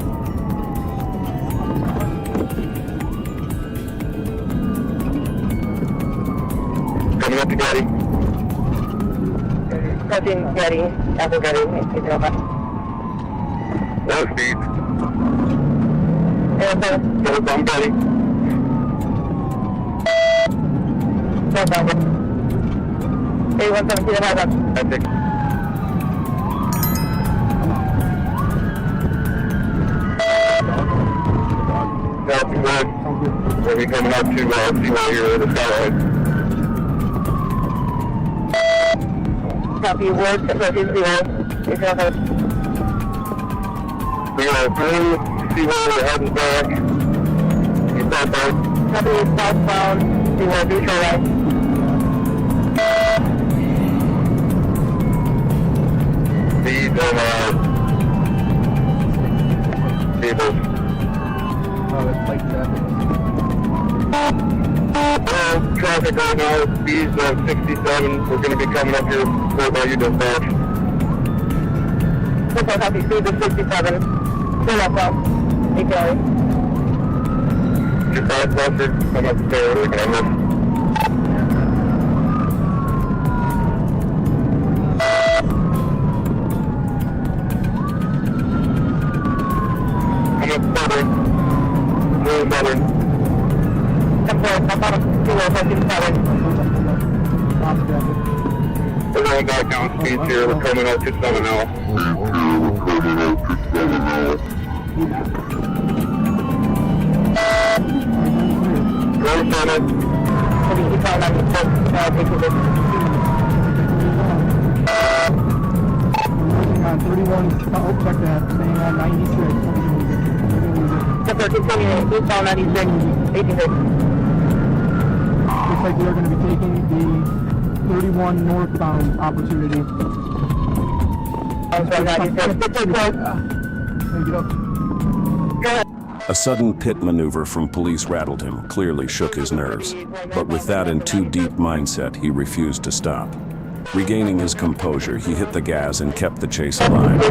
Coming up to Getty. Touching Getty, Apple Getty, 1805. No speed. Yeah, sir. I'm Getty. Westbound. 8117, high up. That's it. Now, if you would, we'll be coming up to Seaway here at the skyline. Copy, word, approaching 0. We are through Seaway, we're heading back. You're southbound. Copy, southbound, 0, neutral right. Speed on vehicles. Traffic right now, speeds of 67. We're going to be coming up here for by you dispatch. Simple, copy, speed of 67. Still left, 8 Kelly. Your blockbuster, come up there, we can have this. I'm up southern. Really southern. Simple, southbound, 057. We're going back down speeds here. We're coming up to 7 now. Road Senate. Copy, eastbound 96, On 31, check that, staying on 96. Simple, continuing, eastbound 96, 86. Looks like we are going to be taking the 31 northbound opportunity. A sudden pit maneuver from police rattled him, clearly shook his nerves. But with that in too deep mindset, he refused to stop. Regaining his composure, he hit the gas and kept the chase alive.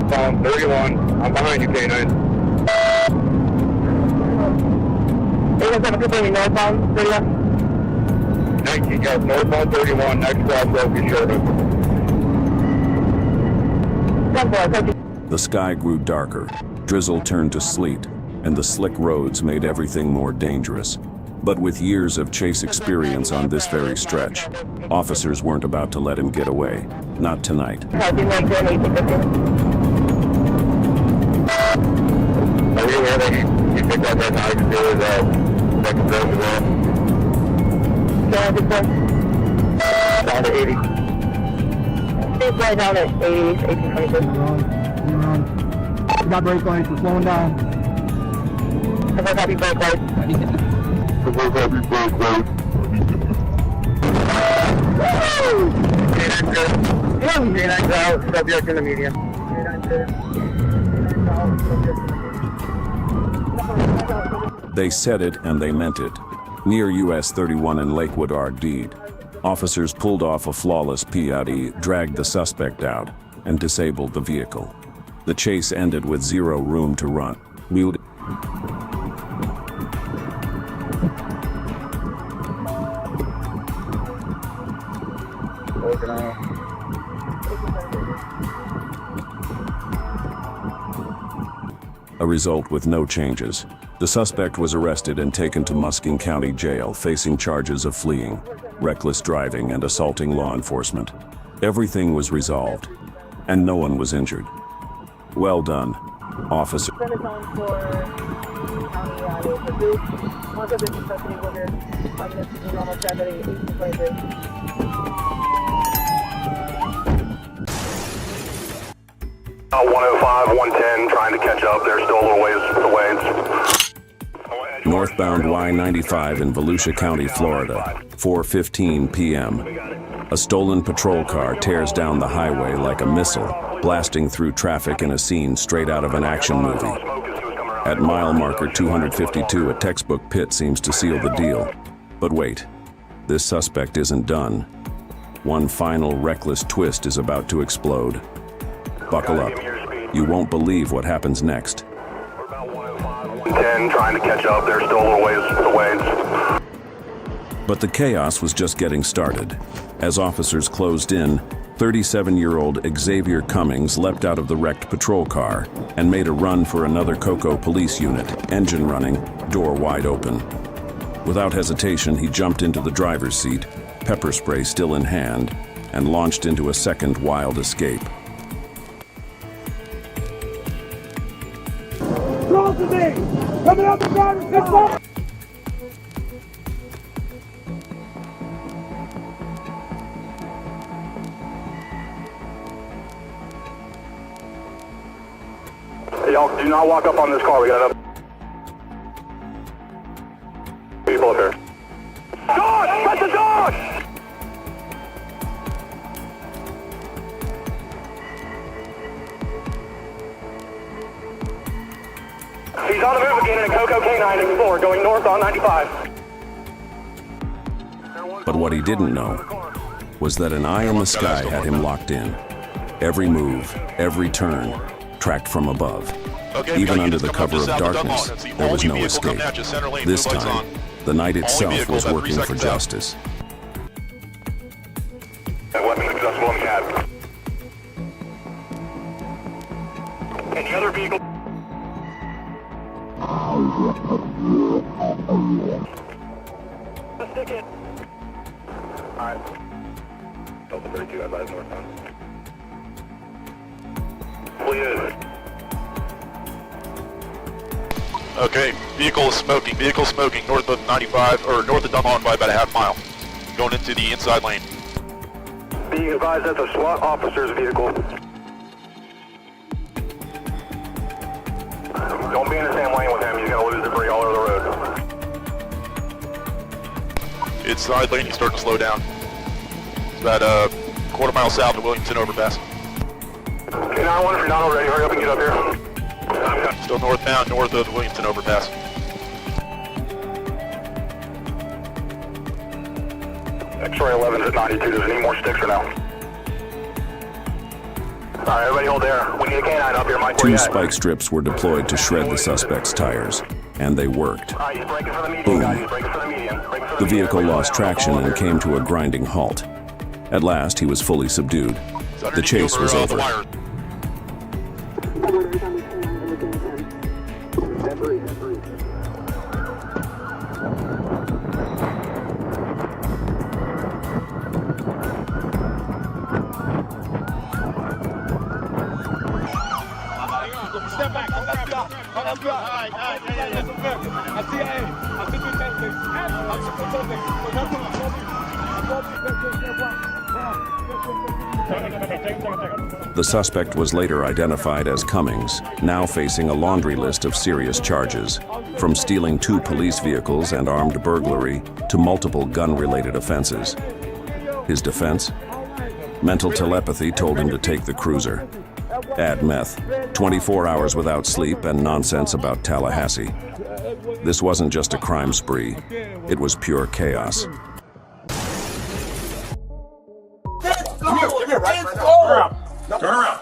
Phone 31. I'm behind you, K9. 87 northbound, 31. 19, yes, northbound 31, next crossroad, be sure to. The sky grew darker, drizzle turned to sleet, and the slick roads made everything more dangerous. But with years of chase experience on this very stretch, officers weren't about to let him get away. Not tonight. Are you aware that you picked up that knife and there was second road as well? Down to 80. It's right down at 80, 1826. We got brake lights, we're slowing down. Copy break light. Subject in the median. They said it and they meant it. Near US 31 in Lakewood RD, officers pulled off a flawless PID, dragged the suspect out, and disabled the vehicle. The chase ended with zero room to run. A result with no changes. The suspect was arrested and taken to Musking County Jail, facing charges of fleeing, reckless driving, and assaulting law enforcement. Everything was resolved, and no one was injured. Well done, officer. About 105, 110, trying to catch up. They're still a little ways away. Northbound Y95 in Volusia County, Florida, 4:15 p.m. A stolen patrol car tears down the highway like a missile, blasting through traffic in a scene straight out of an action movie. At mile marker 252, a textbook pit seems to seal the deal. But wait, this suspect isn't done. One final reckless twist is about to explode. Buckle up. You won't believe what happens next. 10, trying to catch up. They're still a little ways away. But the chaos was just getting started. As officers closed in, 37-year-old Xavier Cummings leapt out of the wrecked patrol car and made a run for another Cocoa police unit, engine running, door wide open. Without hesitation, he jumped into the driver's seat, pepper spray still in hand, and launched into a second wild escape. Coming out the driver's car! Y'all do not walk up on this car. We got enough people up here. Dog! That's a dog! He's on the move again in a Cocoa K9 Explorer going north on 95. But what he didn't know was that an eye in the sky had him locked in. Every move, every turn, tracked from above. Even under the cover of darkness, there was no escape. This time, the night itself was working for justice. Weapons accessible in cab. Any other vehicle? Stick it. Alright. Delta 32, advise northbound. Please. Okay, vehicle smoking, north of 95, or north of Dumont by about a half mile. Going into the inside lane. Being advised that's a SWAT officer's vehicle. Don't be in the same lane with him, he's gonna lose debris all over the road. Inside lane, he's starting to slow down. It's about a quarter mile south of Williamson overpass. Okay, 911, if you're not already, hurry up and get up here. Still northbound, north of the Williamson overpass. X-ray 11's at 92, does it need more sticks or no? Alright, everybody hold there. We need a canine up here, Mike. Two spike strips were deployed to shred the suspect's tires, and they worked. Boom. The vehicle lost traction and came to a grinding halt. At last, he was fully subdued. The chase was over. Step back. The suspect was later identified as Cummings, now facing a laundry list of serious charges. from stealing 2 police vehicles and armed burglary to multiple gun-related offenses. His defense? Mental telepathy told him to take the cruiser. Add meth, 24 hours without sleep, and nonsense about Tallahassee. This wasn't just a crime spree, it was pure chaos. Give me a right now. Turn around.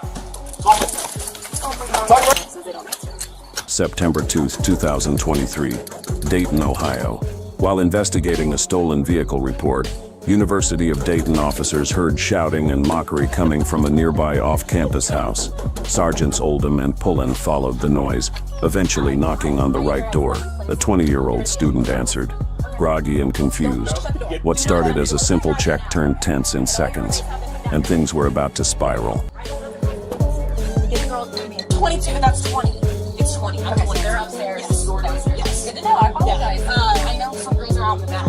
September 2nd, 2023, Dayton, Ohio. While investigating a stolen vehicle report, University of Dayton officers heard shouting and mockery coming from a nearby off-campus house. Sergeants Oldham and Pullen followed the noise, eventually knocking on the right door. A 20-year-old student answered, groggy and confused. What started as a simple check turned tense in seconds, and things were about to spiral. 22, that's 20. It's 20. Okay, so they're upstairs. Yes. You're downstairs. Yes. Good to know. I apologize. I know some girls are out in the back.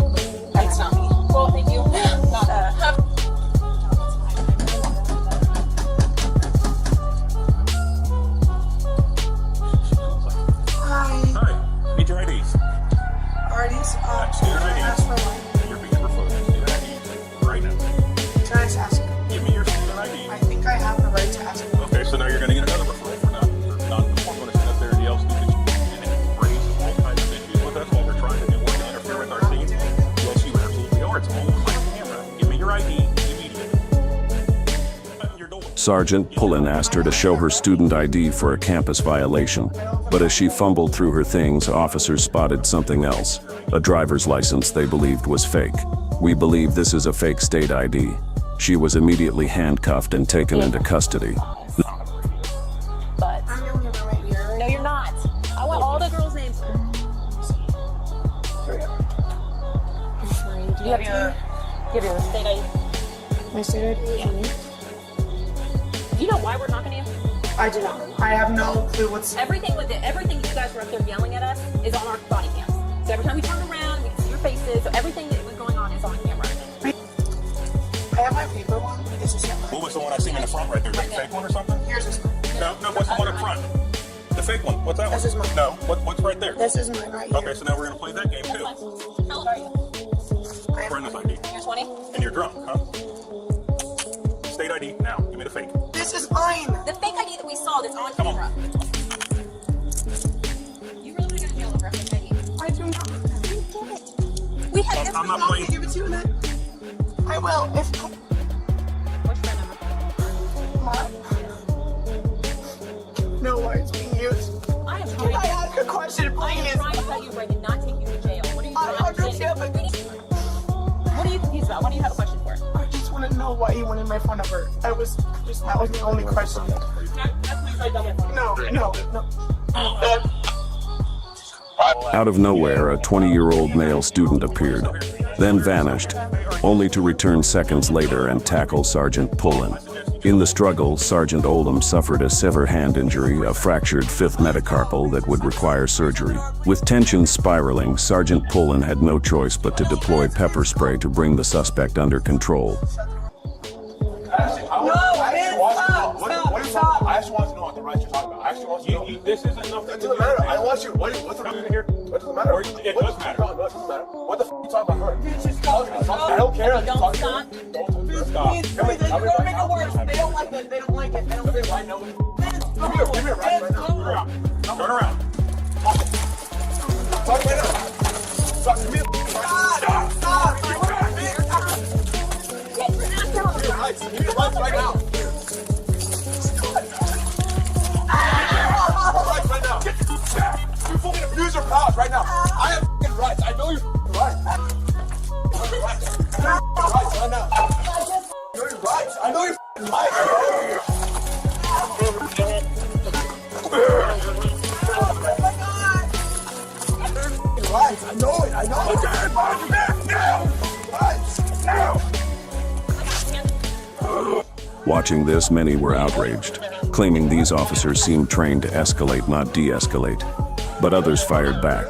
That's not me. Well, thank you. Hi. Need your IDs. IDs? Your IDs. Your fingerprint photo. Need your IDs. Right now. Can I just ask? Give me your student ID. I think I have the right to ask. Okay, so now you're going to get another referral for non-conforming. Going to send up there and yell stupid shit, and it brings all kinds of issues. But that's what we're trying to do. We're going to interfere with our scene. Yes, you absolutely are. It's all on my camera. Give me your ID immediately. Sergeant Pullen asked her to show her student ID for a campus violation, but as she fumbled through her things, officers spotted something else, a driver's license they believed was fake. We believe this is a fake state ID. She was immediately handcuffed and taken into custody. But I'm the only one right here. No, you're not. I want all the girls' names. Do you have your state ID? My state ID? Yeah. Do you know why we're knocking you? I do not. I have no clue what's... Everything you guys were up there yelling at us is on our body cams. So every time we turn around, we can see your faces. So everything that was going on is on camera. I have my paper one. It's just What was the one I seen in the front right there? The fake one or something? Here's this one. No, what's the one up front? The fake one. What's that one? This is mine. No, what's right there? This is mine right here. Okay, so now we're going to play that game too. How old are you? Brenda's ID. You're 20? And you're drunk, huh? State ID now. Give me the fake. This is mine. The fake ID that we saw that's on camera. You really got to yell over a fake ID. I do not. We had I'm not playing. Give it to you then. I will. If... What's your number? No words being used. I am Can I ask a question, please? I am trying to tell you, Ray, did not take you to jail. What are you I understand, but... What are you confused about? What do you have a question for? I just want to know why you wanted my phone number. That was the only question. No. Out of nowhere, a 20-year-old male student appeared, then vanished, only to return seconds later and tackle Sergeant Pullen. In the struggle, Sergeant Oldham suffered a severe hand injury, a fractured fifth metacarpal that would require surgery. With tension spiraling, Sergeant Pullen had no choice but to deploy pepper spray to bring the suspect under control. I just want to know what the rights you're talking about. I actually want to know. This isn't nothing. It doesn't matter. I want you. What's the reason here? What does it matter? It does matter. No, it doesn't matter. What the f you talking about her? I don't care. Don't stop. Don't stop. They'll make it worse. They don't like it. They don't like it. They don't like it. Right now. Give me a right now. Turn around. Talk right now. Stop. Give me a stop. Stop. Give me your lights right now. You fully abuse your powers right now. I have f***ing rights. I know your f***ing rights. You know your rights. I know your rights right now. You know your rights. I know your f***ing rights. I know it. I know it. Okay, now. Rights. Now. Watching this, many were outraged, claiming these officers seemed trained to escalate, not de-escalate. But others fired back.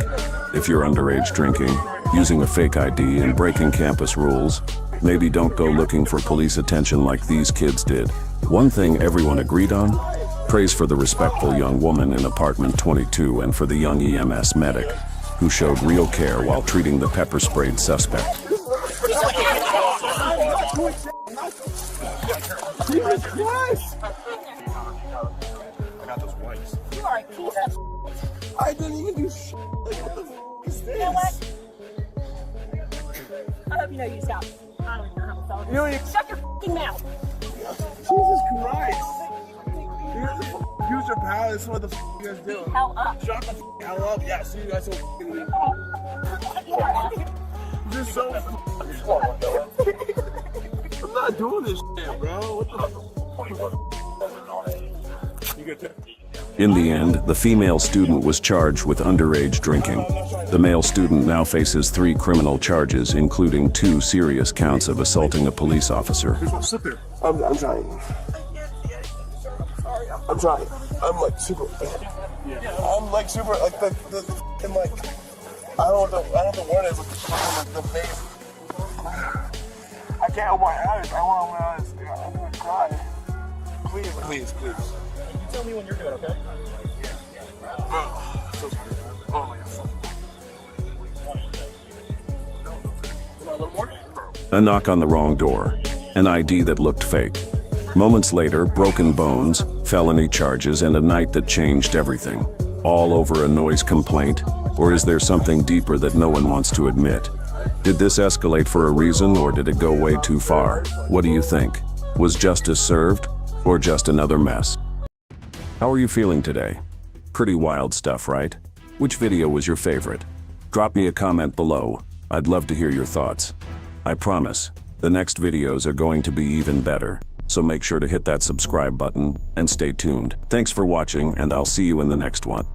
If you're underage drinking, using a fake ID, and breaking campus rules, maybe don't go looking for police attention like these kids did. One thing everyone agreed on, Praise for the respectful young woman in apartment 22 and for the young EMS medic, who showed real care while treating the pepper-sprayed suspect. Jesus Christ! I got those whites. You are a piece of I didn't even do shit. Like, what the f is this? You know what? I hope you know you stop. I don't even know how to solve this. Shut your f***ing mouth. Jesus Christ! Use your power. This is what the f you guys do. Hell up. Shut the f hell up. Yeah, see you guys so f***ing weak. This is so I'm not doing this shit, bro. What the f? You get that? In the end, the female student was charged with underage drinking. The male student now faces 3 criminal charges, including 2 serious counts of assaulting a police officer. Sit there. I'm trying. I'm trying. I'm like super. I'm like super. Like the fucking like. I don't know what the word is. Like the face. I can't open my eyes. I want to open my eyes. I'm gonna cry. Please. You tell me when you're good, okay? Oh my God. A knock on the wrong door. An ID that looked fake. Moments later, broken bones, felony charges, and a night that changed everything. All over a noise complaint? Or is there something deeper that no one wants to admit? Did this escalate for a reason, or did it go way too far? What do you think? Was justice served, or just another mess? How are you feeling today? Pretty wild stuff, right? Which video was your favorite? Drop me a comment below. I'd love to hear your thoughts. I promise, the next videos are going to be even better. So make sure to hit that subscribe button and stay tuned. Thanks for watching, and I'll see you in the next one.